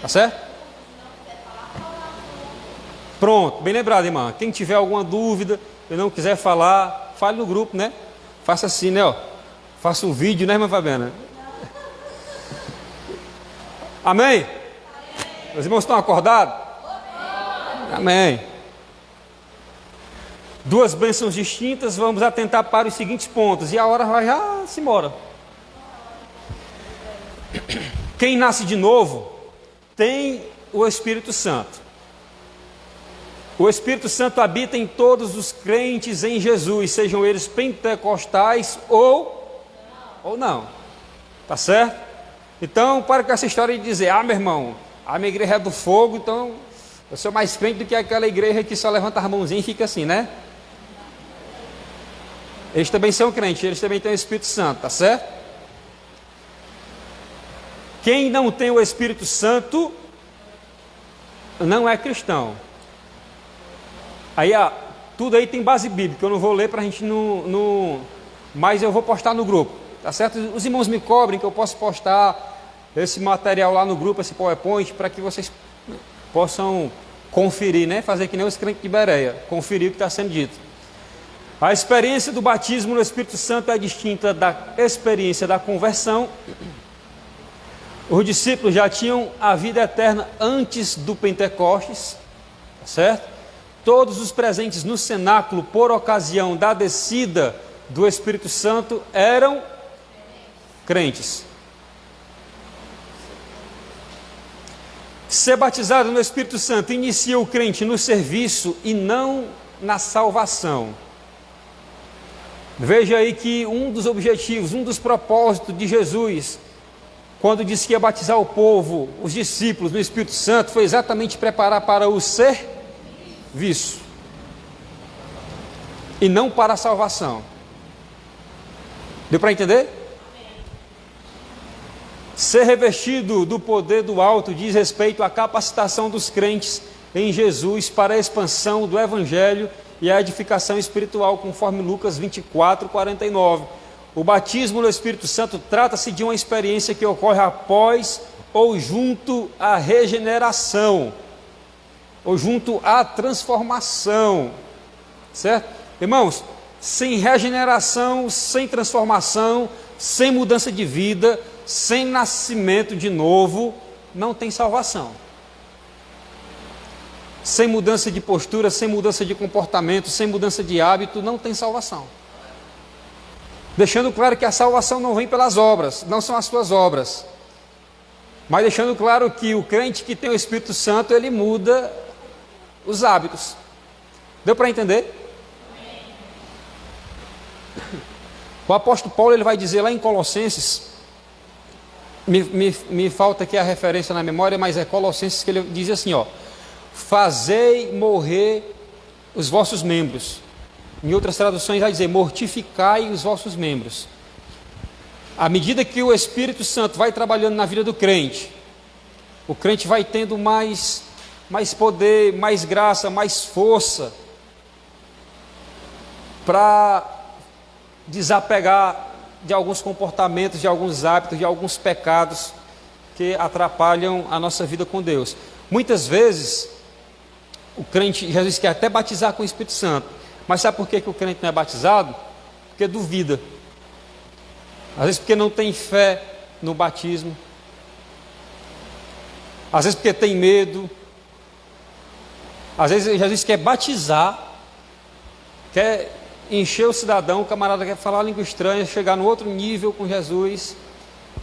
S1: tá certo? Pronto, bem lembrado, irmã. Quem tiver alguma dúvida e não quiser falar, fale no grupo, né? Faça assim, né? Ó. Faça um vídeo, né, irmã Fabiana? Amém? Os irmãos estão acordados? Amém. Duas bênçãos distintas, vamos atentar para os seguintes pontos. E a hora vai já se embora. Quem nasce de novo tem o Espírito Santo. O Espírito Santo habita em todos os crentes em Jesus, sejam eles pentecostais ou não. Tá certo? Então, para com essa história de dizer, meu irmão, a minha igreja é do fogo, então eu sou mais crente do que aquela igreja que só levanta as mãozinhas e fica assim, né? Eles também são crentes, eles também têm o Espírito Santo, tá certo? Quem não tem o Espírito Santo não é cristão. Aí, tudo aí tem base bíblica, eu não vou ler para a gente não... Mas eu vou postar no grupo, tá certo? Os irmãos me cobrem que eu posso postar esse material lá no grupo, esse PowerPoint, para que vocês possam conferir, né? Fazer que nem os crentes de Bereia, conferir o que está sendo dito. A experiência do batismo no Espírito Santo é distinta da experiência da conversão. Os discípulos já tinham a vida eterna antes do Pentecostes, certo? Todos os presentes no cenáculo, por ocasião da descida do Espírito Santo, eram crentes. Ser batizado no Espírito Santo inicia o crente no serviço e não na salvação. Veja aí que um dos objetivos, um dos propósitos de Jesus, quando disse que ia batizar o povo, os discípulos no Espírito Santo, foi exatamente preparar para o serviço e não para a salvação. Deu para entender? Ser revestido do poder do alto diz respeito à capacitação dos crentes em Jesus para a expansão do Evangelho e a edificação espiritual, conforme Lucas 24, 49. O batismo no Espírito Santo trata-se de uma experiência que ocorre após ou junto à regeneração, ou junto à transformação, certo? Irmãos, sem regeneração, sem transformação, sem mudança de vida, sem nascimento de novo, não tem salvação. Sem mudança de postura, sem mudança de comportamento, sem mudança de hábito, não tem salvação. Deixando claro que a salvação não vem pelas obras, não são as suas obras. Mas deixando claro que o crente que tem o Espírito Santo, ele muda os hábitos. Deu para entender? O apóstolo Paulo, ele vai dizer lá em Colossenses, me falta aqui a referência na memória, mas é Colossenses que ele diz assim, fazei morrer os vossos membros. Em outras traduções vai dizer, mortificai os vossos membros. À medida que o Espírito Santo vai trabalhando na vida do crente, o crente vai tendo mais poder, mais graça, mais força para desapegar de alguns comportamentos, de alguns hábitos, de alguns pecados que atrapalham a nossa vida com Deus. Muitas vezes, o crente, Jesus quer até batizar com o Espírito Santo, mas sabe por que o crente não é batizado? Porque duvida. Às vezes porque não tem fé no batismo, às vezes porque tem medo, às vezes Jesus quer batizar, quer encher o cidadão, o camarada quer falar língua estranha, chegar no outro nível com Jesus,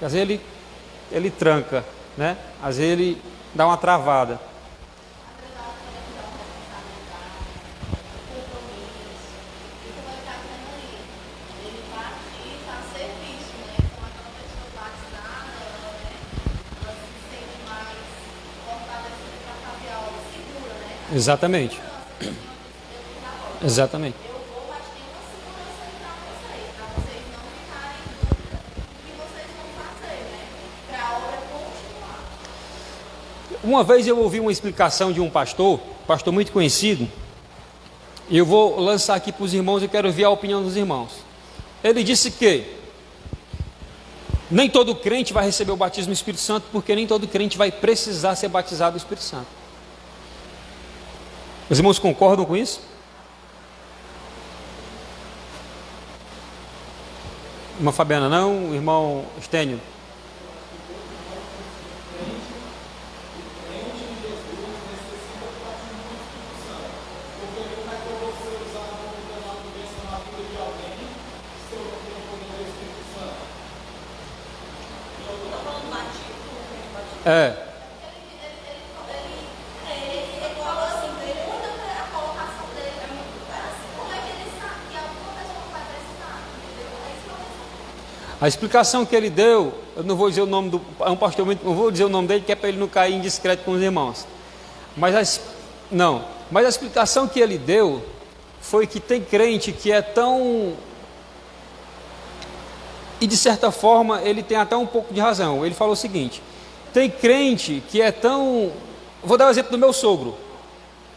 S1: às vezes ele tranca, né? Às vezes ele dá uma travada. Exatamente. Exatamente.
S2: Eu vou, mas tem uma segurança aí para vocês não ficarem em dúvida do que vocês vão fazer, né? Para a obra continuar.
S1: Uma vez eu ouvi uma explicação de um pastor muito conhecido, e eu vou lançar aqui para os irmãos, eu quero ouvir a opinião dos irmãos. Ele disse que nem todo crente vai receber o batismo do Espírito Santo, porque nem todo crente vai precisar ser batizado do Espírito Santo. Os irmãos concordam com isso? Irmã Fabiana não, o irmão Estênio? É.
S2: Ele falou assim, muda a colocação dele. Como é que ele sabe que alguma pessoa vai precisar? Entendeu? É isso que eu penso.
S1: A explicação que ele deu, eu não vou dizer o nome do. É um pastor muito. Não vou dizer o nome dele, que é para ele não cair indiscreto com os irmãos. Mas a explicação que ele deu foi que tem crente que é tão. E de certa forma ele tem até um pouco de razão. Ele falou o seguinte: tem crente que é tão. Vou dar o exemplo do meu sogro.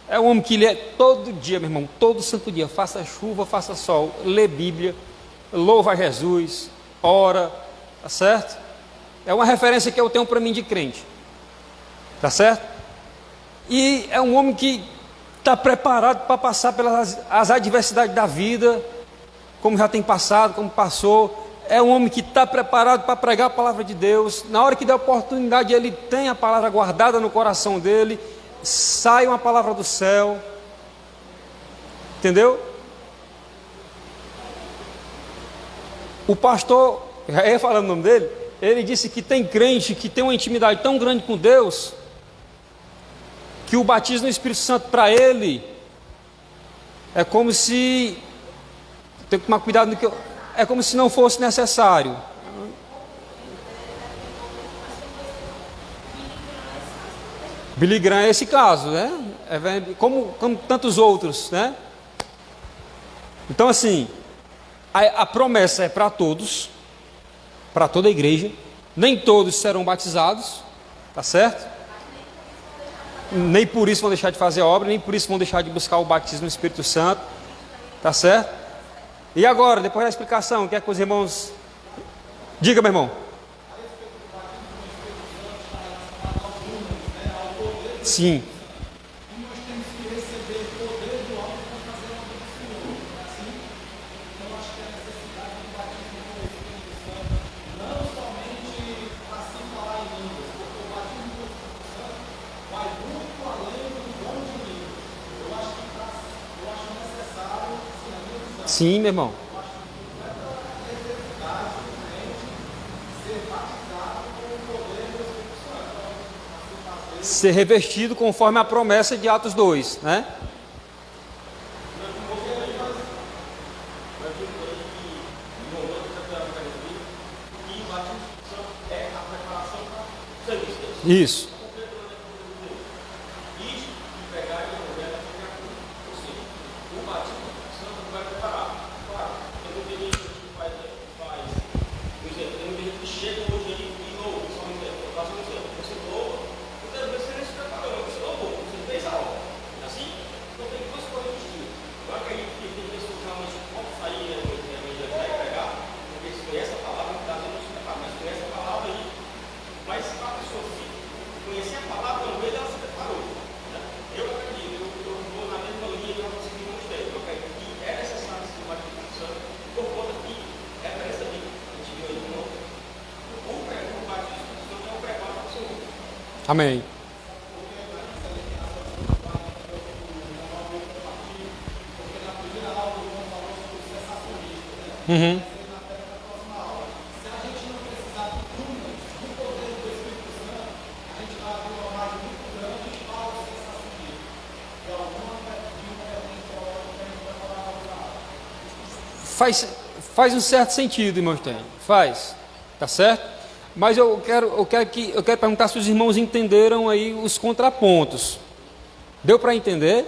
S1: É um homem que lê todo dia, meu irmão, todo santo dia, faça chuva, faça sol, lê Bíblia, louva a Jesus, ora, tá certo? É uma referência que eu tenho para mim de crente, tá certo? E é um homem que está preparado para passar pelas as adversidades da vida, como já tem passado, como passou. É um homem que está preparado para pregar a palavra de Deus. Na hora que der oportunidade, ele tem a palavra guardada no coração dele, sai uma palavra do céu, entendeu? O pastor, já ia falando o nome dele, ele disse que tem crente que tem uma intimidade tão grande com Deus, que o batismo no Espírito Santo para ele é como se, tem que tomar cuidado no que é como se não fosse necessário. Billy Graham é esse caso, né? Como tantos outros, né? Então assim, a promessa é para todos, para toda a igreja. Nem todos serão batizados, tá certo? Nem por isso vão deixar de fazer a obra, nem por isso vão deixar de buscar o batismo no Espírito Santo, tá certo? E agora, depois da explicação, o que é que os irmãos... Diga, meu irmão. Sim. Sim, meu irmão. Ser revestido conforme a promessa de Atos 2, né? Isso. Amém. Uhum. Faz um certo sentido, irmão Stênio. Faz, tá certo? Mas eu quero perguntar se os irmãos entenderam aí os contrapontos. Deu para entender?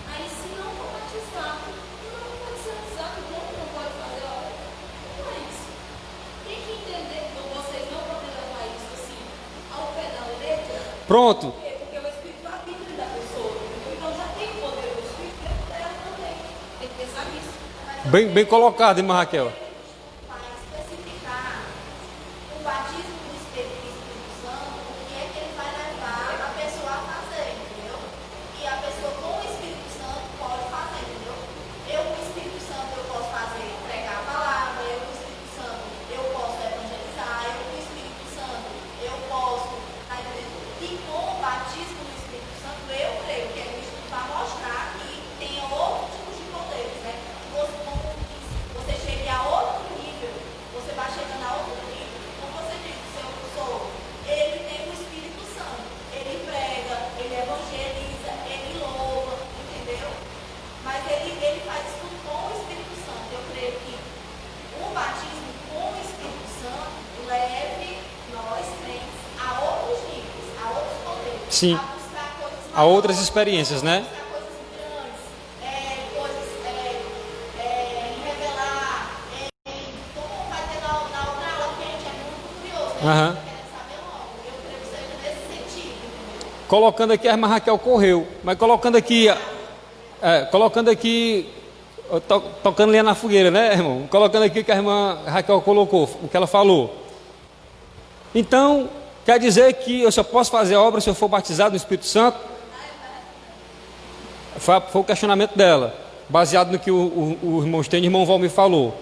S2: Aí se não for batizado, não pode ser batizado, não pode fazer a obra. Não é isso. Tem que entender que vocês não podem levar isso assim ao pé da letra.
S1: Pronto.
S2: Porque o Espírito habita da pessoa. Então já tem o poder do Espírito dentro dela também. Tem que pensar nisso.
S1: Bem colocado, irmã Raquel.
S2: Para especificar o batismo do Espírito Santo, o que é que ele vai levar a pessoa a fazer, entendeu? E a pessoa com o Espírito Santo pode fazer, entendeu? Eu com o Espírito Santo eu posso fazer, pregar a palavra, eu com o Espírito Santo eu posso evangelizar, eu com o Espírito Santo eu posso, tá entendendo? E com o batismo do Espírito Santo eu creio que é isso para mostrar que tem outros tipos de poderes, né? Como vocês
S1: Sim.
S2: a buscar coisas
S1: A outras
S2: maiores,
S1: experiências, né?
S2: buscar coisas grandes, revelar, como vai ter na outra aula que a gente é muito curioso, né?
S1: Aham.
S2: Tá querendo saber logo. Eu creio que seja nesse sentido, entendeu?
S1: Colocando aqui, a irmã Raquel correu, mas colocando aqui, tocando lenha na fogueira, né, irmão? Colocando aqui o que a irmã Raquel colocou, o que ela falou. Então, quer dizer que eu só posso fazer a obra se eu for batizado no Espírito Santo? Foi o questionamento dela, baseado no que o irmão Stênio e o irmão Valmir falou.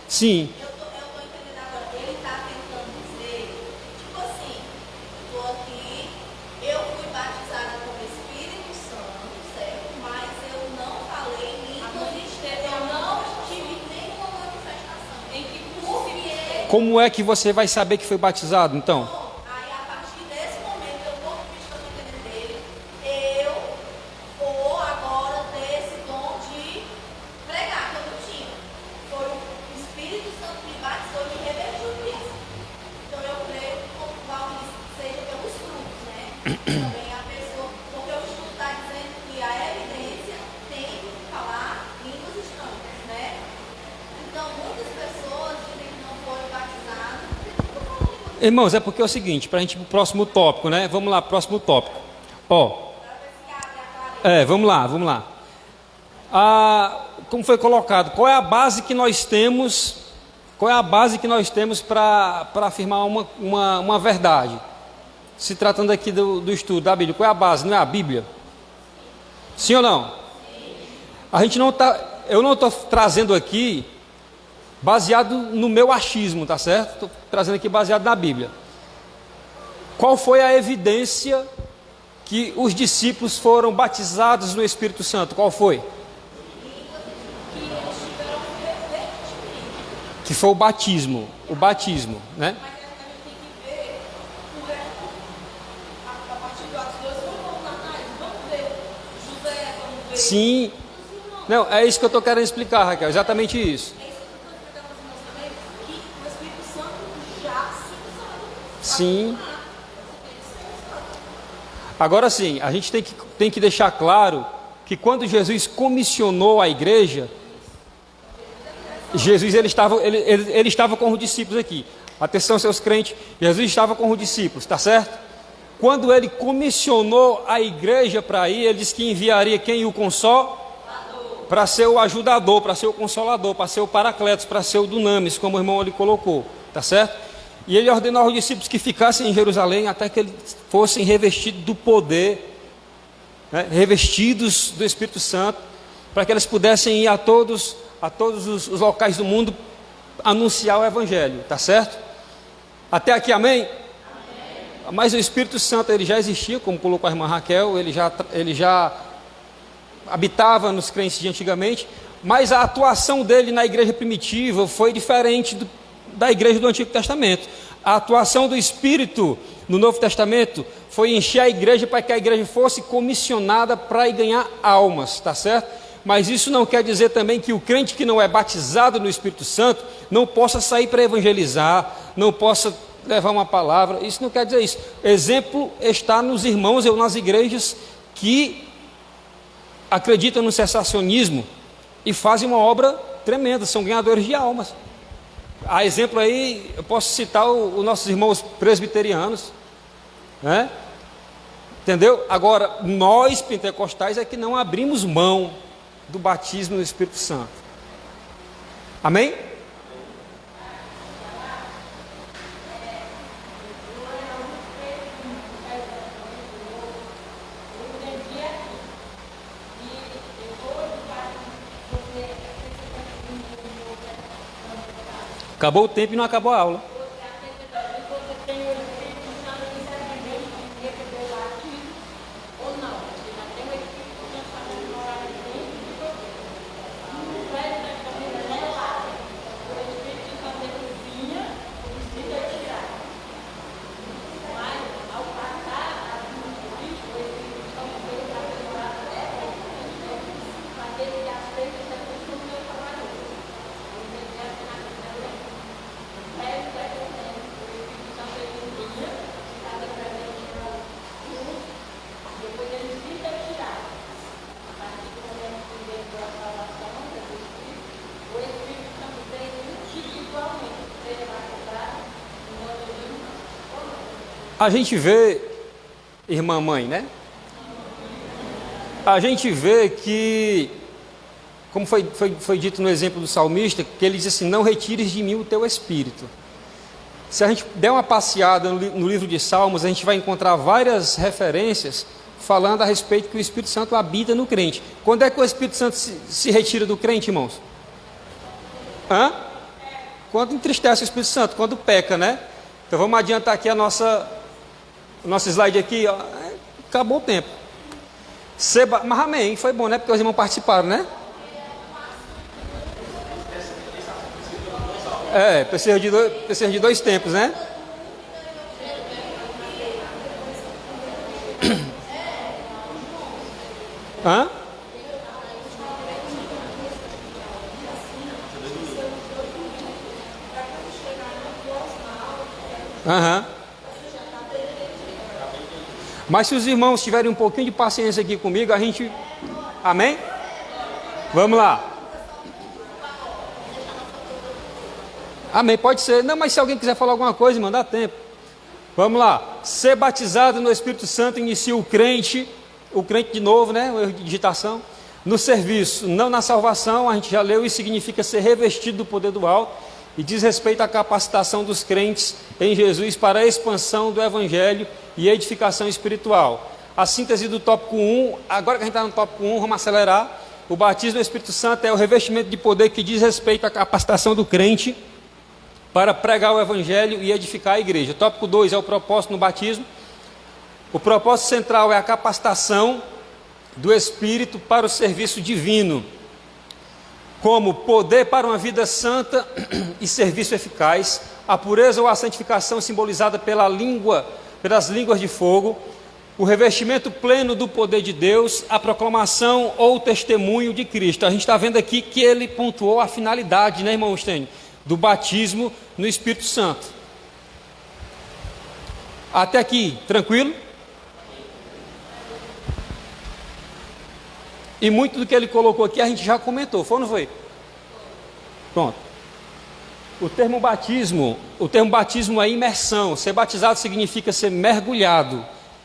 S1: Sim.
S2: Eu tô entendendo agora. Ele tá tentando dizer, tipo assim, tô aqui, eu fui batizada com o Espírito Santo, certo? Mas eu não falei línguas estranhas, eu não tive nenhuma manifestação. Em que porque
S1: Como é que você vai saber que foi batizado, então?
S2: aí a partir desse momento, eu vou entendendo dele, eu vou agora ter esse dom de pregar que eu não tinha. Foi o Espírito Santo que me batizou e me revestiu disso. Então eu creio que como Paulo disse, seja pelos frutos, né? Também a pessoa, porque o estudo está dizendo que a evidência tem que falar línguas estranhas, né? Então muitas pessoas dizem que não foram batizadas por falar línguas.
S1: Irmãos, é porque é o seguinte, para a gente ir para o próximo tópico, né? Vamos lá, próximo tópico. Vamos lá. Como foi colocado, qual é a base que nós temos? Qual é a base que nós temos para afirmar uma verdade? Se tratando aqui do estudo da Bíblia, qual é a base? Não é a Bíblia? Sim ou não? A gente não tá, eu não estou trazendo aqui baseado no meu achismo, tá certo? Estou trazendo aqui baseado na Bíblia. Qual foi a evidência que os discípulos foram batizados no Espírito Santo? Qual foi? Que foi o batismo, né?
S2: Mas a gente tem que ver o resto, a partir do Atos 2, vamos lá atrás, vamos ver José, vamos ver.
S1: Sim. Não, é isso que eu estou querendo explicar, Raquel, exatamente isso.
S2: É isso que eu estou explicando aos irmãos também, que o Espírito Santo já se usou.
S1: Sim. Agora sim, a gente tem que deixar claro que quando Jesus comissionou a igreja, Jesus ele estava com os discípulos aqui. Atenção, seus crentes, Jesus estava com os discípulos, tá certo? Quando ele comissionou a igreja para ir, ele disse que enviaria quem? O Consolador. Para ser o ajudador, para ser o consolador, para ser o paracletos, para ser o dunamis, como o irmão ali colocou, tá certo? E ele ordenou aos discípulos que ficassem em Jerusalém até que eles fossem revestidos do poder, né? Revestidos do Espírito Santo, para que eles pudessem ir a todos os locais do mundo anunciar o Evangelho, tá certo? Até aqui, amém? Mas o Espírito Santo ele já existia, como colocou a irmã Raquel, ele já habitava nos crentes de antigamente, mas a atuação dele na igreja primitiva foi diferente da igreja do Antigo Testamento. A atuação do Espírito no Novo Testamento foi encher a igreja para que a igreja fosse comissionada para ir ganhar almas, tá certo? Mas isso não quer dizer também que o crente que não é batizado no Espírito Santo não possa sair para evangelizar, não possa levar uma palavra. Isso não quer dizer isso. Exemplo está nos irmãos ou nas igrejas que acreditam no cessacionismo e fazem uma obra tremenda, são ganhadores de almas. A exemplo aí, eu posso citar os nossos irmãos presbiterianos, né? Entendeu? Agora, nós pentecostais é que não abrimos mão do batismo no Espírito Santo. Amém? Acabou o tempo e não acabou a aula. A gente vê, irmã mãe, né? A gente vê que, como foi dito no exemplo do salmista, que ele diz assim: não retires de mim o teu espírito. Se a gente der uma passeada no livro de Salmos, a gente vai encontrar várias referências falando a respeito que o Espírito Santo habita no crente. Quando é que o Espírito Santo se retira do crente, irmãos? Quando entristece o Espírito Santo, quando peca, né? Então vamos adiantar aqui o nosso slide aqui, ó. Acabou o tempo. Mas amém, foi bom, né? Porque os irmãos participaram, né? Precisa de dois tempos, né? Mas se os irmãos tiverem um pouquinho de paciência aqui comigo, a gente... Amém? Vamos lá. Amém, pode ser. Não, mas se alguém quiser falar alguma coisa, irmão, dá tempo. Vamos lá. Ser batizado no Espírito Santo inicia o crente de novo, né? O erro de digitação. No serviço, não na salvação, a gente já leu, isso significa ser revestido do poder do alto e diz respeito à capacitação dos crentes em Jesus para a expansão do Evangelho e edificação espiritual. A síntese do tópico 1, agora que a gente está no tópico 1, vamos acelerar. O batismo no Espírito Santo é o revestimento de poder que diz respeito à capacitação do crente para pregar o Evangelho e edificar a igreja. Tópico 2 é o propósito no batismo. O propósito central é a capacitação do Espírito para o serviço divino, como poder para uma vida santa e serviço eficaz, a pureza ou a santificação simbolizada pelas línguas de fogo, o revestimento pleno do poder de Deus, a proclamação ou testemunho de Cristo. A gente está vendo aqui que ele pontuou a finalidade, né, irmão Stênio, do batismo no Espírito Santo. Até aqui, tranquilo? E muito do que ele colocou aqui a gente já comentou, foi ou não foi? Pronto. O termo batismo é imersão. Ser batizado significa ser mergulhado,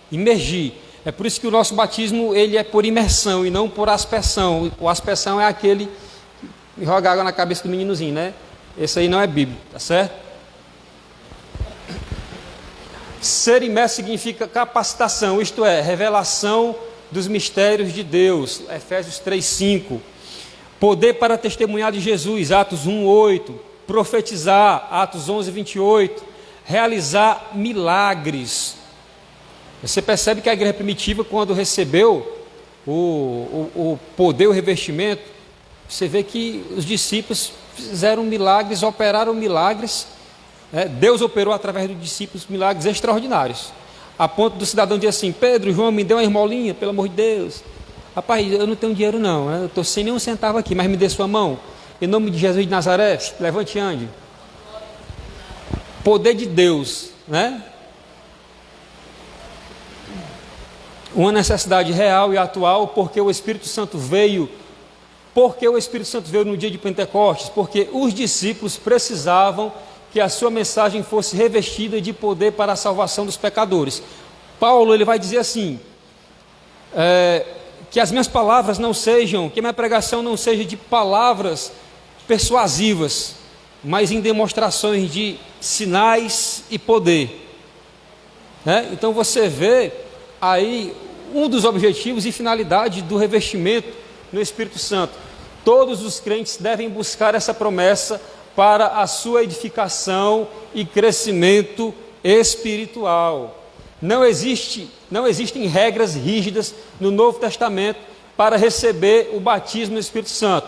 S1: imergir. É por isso que o nosso batismo ele é por imersão e não por aspersão. O aspersão é aquele que joga água na cabeça do meninozinho, né? Esse aí não é bíblico, tá certo? Ser imerso significa capacitação, isto é, revelação dos mistérios de Deus, Efésios 3:5. Poder para testemunhar de Jesus, Atos 1:8. Profetizar, Atos 11:28. Realizar milagres. Você percebe que a igreja primitiva, quando recebeu o poder, o revestimento, você vê que os discípulos fizeram milagres, operaram milagres. Deus operou através dos discípulos milagres extraordinários. A ponto do cidadão dizer assim: Pedro, João, me dê uma esmolinha, pelo amor de Deus. Rapaz, eu não tenho dinheiro não, eu estou sem nenhum centavo aqui, mas me dê sua mão. Em nome de Jesus de Nazaré, levante e ande. Poder de Deus, né? Uma necessidade real e atual, porque o Espírito Santo veio. Porque o Espírito Santo veio no dia de Pentecostes? Porque os discípulos precisavam que a sua mensagem fosse revestida de poder para a salvação dos pecadores. Paulo ele vai dizer assim, que as minhas palavras não sejam, que a minha pregação não seja de palavras persuasivas, mas em demonstrações de sinais e poder. Então você vê aí um dos objetivos e finalidade do revestimento no Espírito Santo. Todos os crentes devem buscar essa promessa para a sua edificação e crescimento espiritual. Não existem regras rígidas no Novo Testamento para receber o batismo no Espírito Santo,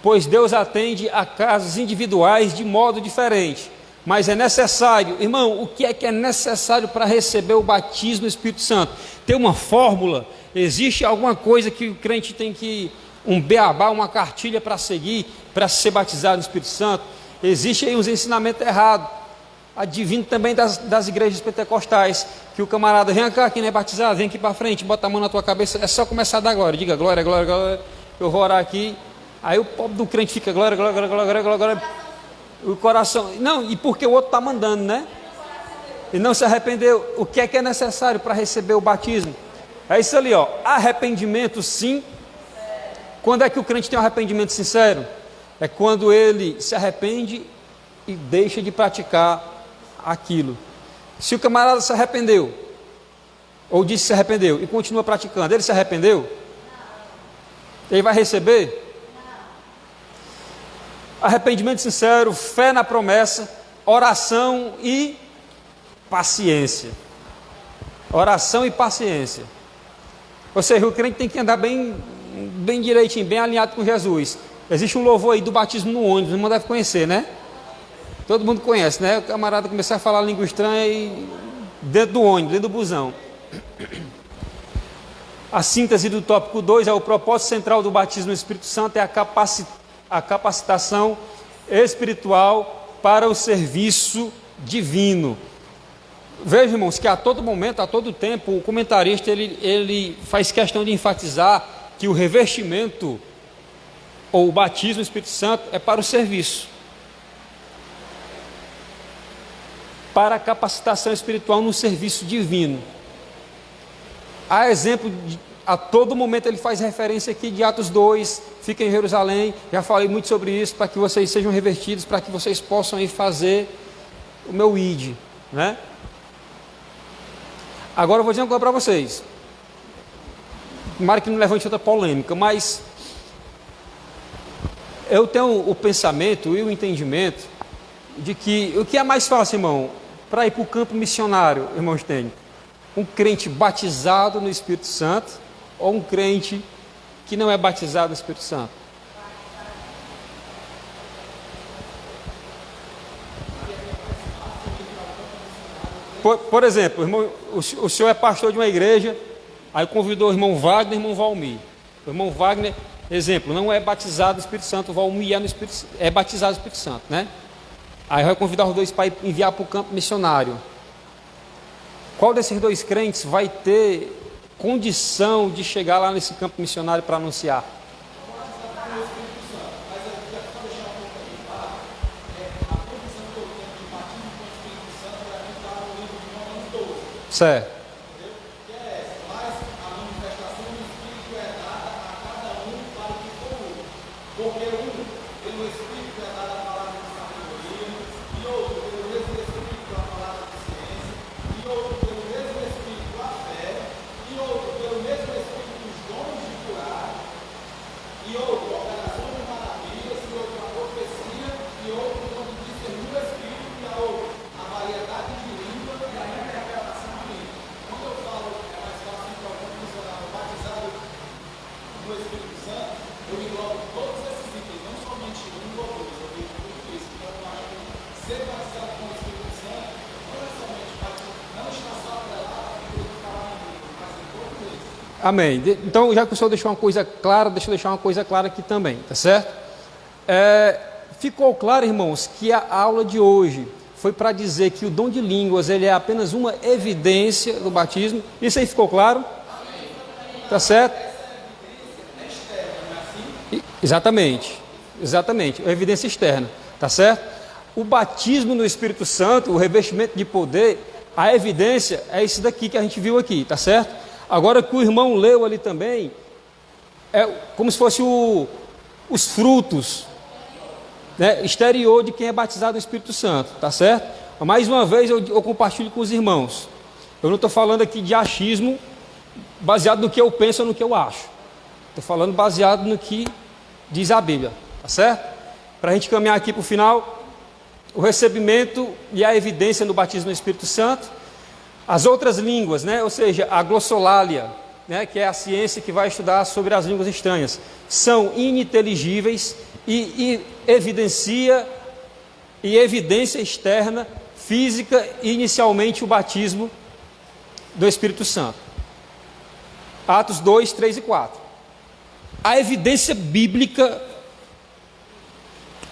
S1: pois Deus atende a casos individuais de modo diferente. Mas é necessário, irmão, o que é necessário para receber o batismo no Espírito Santo? Tem uma fórmula? Existe alguma coisa que o crente tem que, um beabá, uma cartilha para seguir, para ser batizado no Espírito Santo? Existe aí uns ensinamentos errados, advindo também das igrejas pentecostais, que o camarada vem cá, quem não é batizado, vem aqui para frente, bota a mão na tua cabeça, é só começar da glória, diga glória, glória, glória, eu vou orar aqui, aí o pobre do crente fica glória, glória, glória, glória, glória, glória, o coração, não, e porque o outro está mandando, né? e não se arrependeu. O que é necessário para receber o batismo? É isso ali, ó. Arrependimento, sim. Quando é que o crente tem um arrependimento sincero? É quando ele se arrepende e deixa de praticar aquilo. Se o camarada se arrependeu, ou disse que se arrependeu, e continua praticando, ele se arrependeu? Ele vai receber? Arrependimento sincero, fé na promessa, oração e paciência. Oração e paciência. Ou seja, o crente tem que andar bem direitinho, bem alinhado com Jesus. Existe um louvor aí do batismo no ônibus, o irmão deve conhecer, né? Todo mundo conhece, né? O camarada começar a falar língua estranha e dentro do ônibus, dentro do busão. A síntese do tópico 2 é o propósito central do batismo no Espírito Santo, é a capacitação espiritual para o serviço divino. Veja, irmãos, que a todo momento, a todo tempo, o comentarista ele faz questão de enfatizar que o revestimento ou o batismo no Espírito Santo é para o serviço, para a capacitação espiritual no serviço divino. Há exemplo, a todo momento ele faz referência aqui de Atos 2, fica em Jerusalém, já falei muito sobre isso, para que vocês sejam revertidos, para que vocês possam ir fazer o meu ID, né? Agora eu vou dizer uma coisa para vocês, tomara que não levante outra polêmica, mas eu tenho o pensamento e o entendimento de que o que é mais fácil, irmão, para ir para o campo missionário, irmãos, tem um crente batizado no Espírito Santo ou um crente que não é batizado no Espírito Santo? Por exemplo, irmão, o senhor é pastor de uma igreja, aí convidou o irmão Wagner e o irmão Valmir. O irmão Wagner, exemplo, não é batizado no Espírito Santo, o Valmir é batizado no Espírito Santo, né? Aí vai convidar os dois para enviar para o campo missionário. Qual desses dois crentes vai ter condição de chegar lá nesse campo missionário para anunciar? Certo. Amém. Então, já que o senhor deixou uma coisa clara, deixa eu deixar uma coisa clara aqui também, tá certo? Ficou claro, irmãos, que a aula de hoje foi para dizer que o dom de línguas ele é apenas uma evidência do batismo. Isso aí ficou claro? Tá certo? Exatamente, evidência externa, tá certo? O batismo no Espírito Santo, o revestimento de poder, a evidência é isso daqui que a gente viu aqui, tá certo? Agora que o irmão leu ali também, é como se fosse os frutos, né, exterior de quem é batizado no Espírito Santo, tá certo? Mais uma vez eu compartilho com os irmãos, eu não estou falando aqui de achismo, baseado no que eu penso ou no que eu acho, estou falando baseado no que diz a Bíblia, tá certo? Para a gente caminhar aqui para o final, o recebimento e a evidência no batismo no Espírito Santo, as outras línguas, né? Ou seja, a glossolalia, né? Que é a ciência que vai estudar sobre as línguas estranhas, são ininteligíveis e evidência externa, física, e inicialmente o batismo do Espírito Santo. Atos 2, 3 e 4. A evidência bíblica,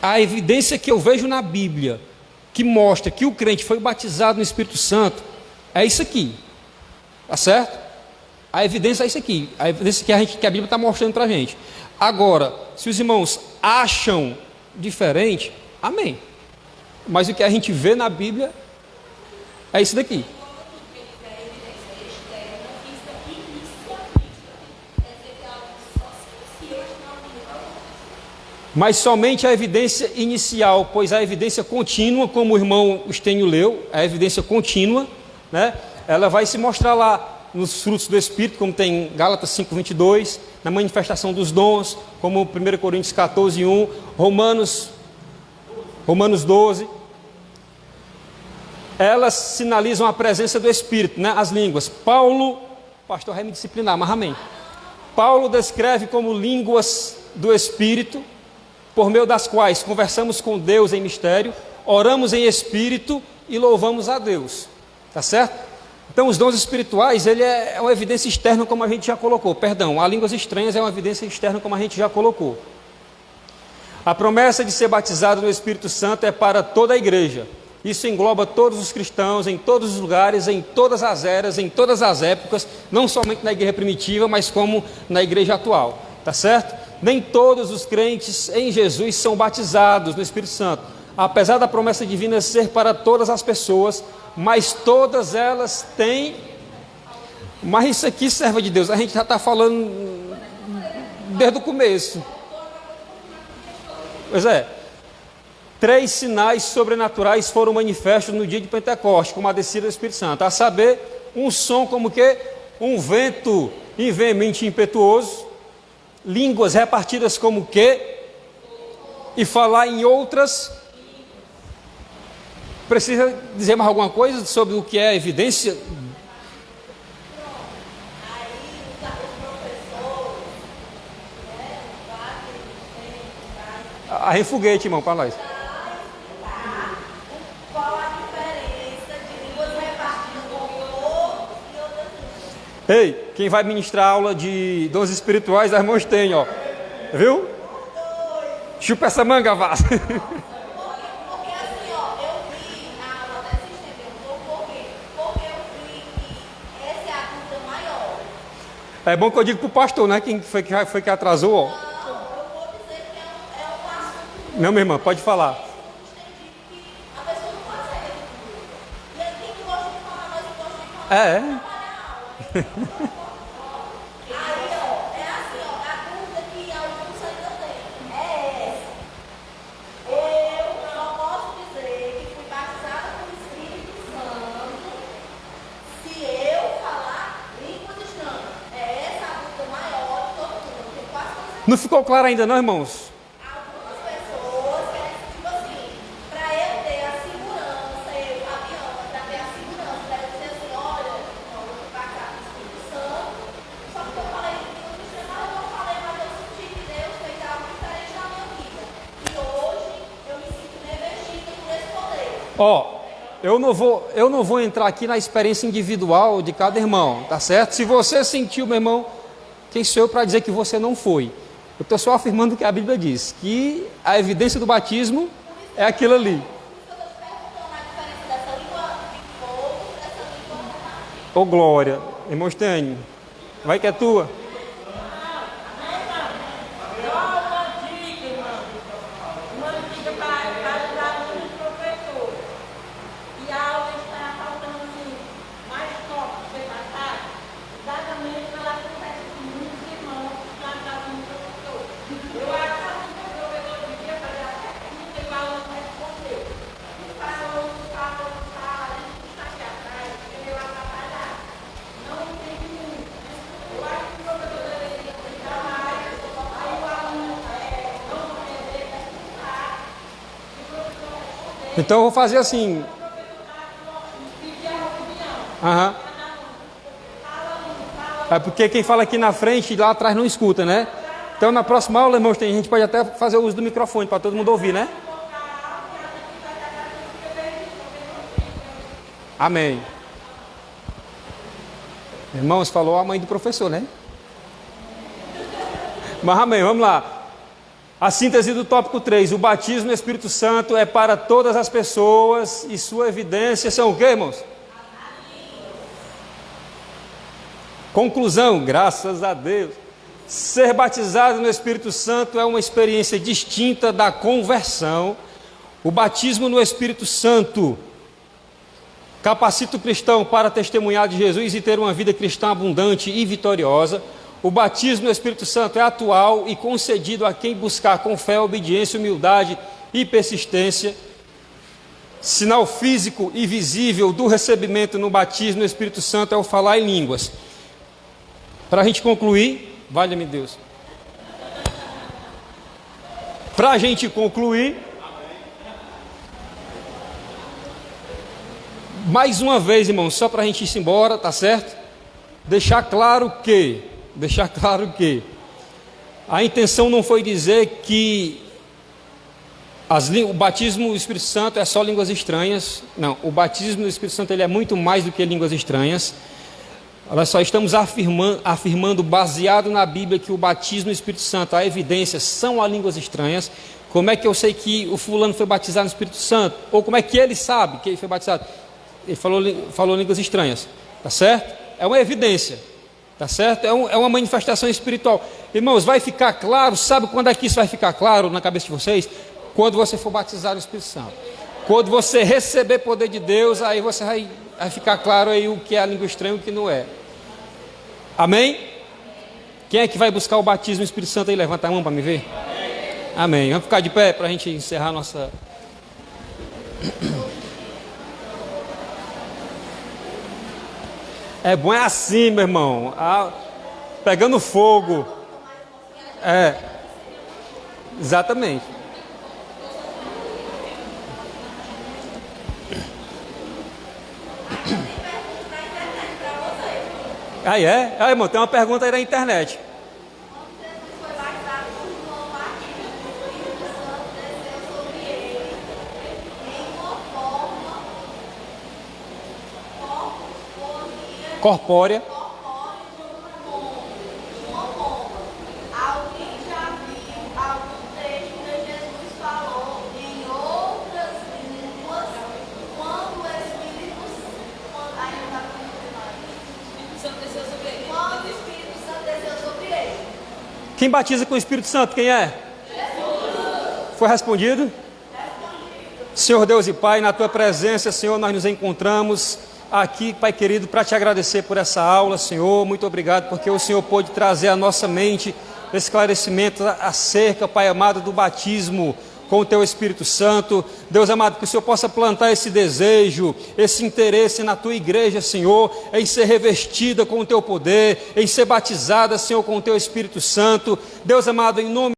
S1: a evidência que eu vejo na Bíblia, que mostra que o crente foi batizado no Espírito Santo, é isso aqui, tá certo? A evidência é isso aqui, a evidência que a Bíblia está mostrando para a gente. Agora, se os irmãos acham diferente, amém. Mas o que a gente vê na Bíblia É isso daqui. Mas somente a evidência inicial, pois a evidência contínua, como o irmão Estênio leu, a evidência contínua, né? Ela vai se mostrar lá nos frutos do Espírito, como tem Gálatas 5:22, na manifestação dos dons, como 1 Coríntios 14:1, Romanos 12. Elas sinalizam a presença do Espírito, né? As línguas. Paulo, pastor vai me disciplinar, mas amém. Paulo descreve como línguas do Espírito, por meio das quais conversamos com Deus em mistério, oramos em Espírito e louvamos a Deus. Tá certo? Então, os dons espirituais, ele é uma evidência externa, como a gente já colocou. Perdão, a línguas estranhas é uma evidência externa, como a gente já colocou. A promessa de ser batizado no Espírito Santo é para toda a igreja. Isso engloba todos os cristãos, em todos os lugares, em todas as eras, em todas as épocas, não somente na igreja primitiva, mas como na igreja atual. Tá certo? Nem todos os crentes em Jesus são batizados no Espírito Santo. Apesar da promessa divina ser para todas as pessoas, mas todas elas têm. Mas isso aqui, serva de Deus, a gente já está falando desde o começo. Pois é. 3 sinais sobrenaturais foram manifestos no dia de Pentecostes, como a descida do Espírito Santo. A saber, um som como que? Um vento veemente e impetuoso, línguas repartidas como que? E falar em outras. Precisa dizer mais alguma coisa sobre o que é a evidência? Arrem foguete, irmão, para nós.
S2: Qual a diferença de línguas repartidas com outros e outras línguas?
S1: Ei, quem vai ministrar aula de dons espirituais, as irmãos têm, ó. Viu? Chupa essa manga, vaza.
S2: Porque assim, ó, eu vi a aula até se estender um pouco, por quê? Porque eu vi que essa é a dúvida maior.
S1: É bom que eu digo pro pastor, né? Quem foi que atrasou, ó.
S2: Não, eu vou dizer que é um assunto
S1: Não, minha irmã, pode falar.
S2: entendido que a pessoa não consegue entender. E aí quem não gosta de falar, nós não gostamos de falar.
S1: É.
S2: Aí, ó, é assim, ó, a dúvida que alguns ainda têm é essa. Eu só posso dizer que fui batizada com o Espírito Santo se eu falar línguas estranhas. É essa a dúvida maior de todo mundo. Tem quase todas
S1: Não ficou claro ainda, não, irmãos?
S2: algumas pessoas querem, tipo assim, para eu ter a segurança, eu, Fabiana, para ter a segurança, para eu dizer assim, olha, não, eu fui batizada com o Espírito Santo, só que eu falei línguas estranhas, mas eu não falei, mas eu senti que Deus fez algo diferente na minha vida. E hoje eu me sinto revestida por esse poder.
S1: Ó, eu não vou entrar aqui na experiência individual de cada irmão, tá certo? Se você sentiu, meu irmão, quem sou eu para dizer que você não foi? Eu estou só afirmando o que a Bíblia diz, que a evidência do batismo é aquilo ali.
S2: Eu estou te perguntando a diferença dessa língua de fogo e dessa língua repartida.
S1: Ô glória, irmão Stênio, vai que é tua.
S4: Uma dica para os alunos e professores. E a aula está faltando assim, mais top de ser passado, exatamente pela conversa com muitos irmãos que estão atrasando o professor. Eu acho que o professor devia fazer a pergunta e o aluno respondeu. E para o aluno a gente está aqui atrás, entendeu? Atrapalhar. Não tem muito. Eu acho que o professor deveria explicar mais, aí o aluno não entender, perguntar.
S1: Então eu vou fazer assim. Aham. É porque quem fala aqui na frente e lá atrás não escuta, né? Então na próxima aula, irmãos, a gente pode até fazer o uso do microfone para todo mundo ouvir, né? Amém. Irmãos, falou a mãe do professor, né? Mas amém, vamos lá. A síntese do tópico 3. O batismo no Espírito Santo é para todas as pessoas e sua evidência são o quê, irmãos? Conclusão, graças a Deus. Ser batizado no Espírito Santo é uma experiência distinta da conversão. O batismo no Espírito Santo capacita o cristão para testemunhar de Jesus e ter uma vida cristã abundante e vitoriosa. O batismo no Espírito Santo é atual e concedido a quem buscar com fé, obediência, humildade e persistência. Sinal físico e visível do recebimento no batismo no Espírito Santo é o falar em línguas. Para a gente concluir, valha-me Deus. Para a gente concluir, mais uma vez, irmão, só para a gente ir embora, tá certo? Deixar claro que a intenção não foi dizer que o batismo do Espírito Santo é só línguas estranhas. Não, o batismo do Espírito Santo ele é muito mais do que línguas estranhas. Nós só estamos afirmando, baseado na Bíblia, que o batismo do Espírito Santo, a evidência, são as línguas estranhas. Como é que eu sei que o fulano foi batizado no Espírito Santo? Ou como é que ele sabe que ele foi batizado? Ele falou línguas estranhas, tá certo? É uma evidência, tá certo? É uma manifestação espiritual. Irmãos, vai ficar claro, sabe quando é que isso vai ficar claro na cabeça de vocês? Quando você for batizado no Espírito Santo. Quando você receber poder de Deus, aí você vai ficar claro aí o que é a língua estranha e o que não é. Amém? Quem é que vai buscar o batismo no Espírito Santo aí? Levanta a mão para me ver. Amém. Vamos ficar de pé para a gente encerrar nossa... É bom, é assim, meu irmão. Pegando fogo. Exatamente. Aí Aí, irmão, tem uma pergunta aí na internet.
S2: Quando Jesus foi batizado por João Batista, o Espírito Santo desceu sobre ele em uma forma
S1: Corpórea.
S2: como uma pomba. Alguém já viu algum trecho que Jesus falou em outras línguas quando o Espírito Santo desceu sobre ele? Quando o Espírito Santo desceu sobre ele.
S1: Quem batiza com o Espírito Santo, quem é? Jesus. Foi respondido? Senhor Deus e Pai, na Tua presença, Senhor, nós nos encontramos aqui, Pai querido, para Te agradecer por essa aula, Senhor. Muito obrigado, porque o Senhor pôde trazer à nossa mente esclarecimento acerca, Pai amado, do batismo com o Teu Espírito Santo. Deus amado, que o Senhor possa plantar esse desejo, esse interesse na Tua igreja, Senhor, em ser revestida com o Teu poder, em ser batizada, Senhor, com o Teu Espírito Santo. Deus amado, em nome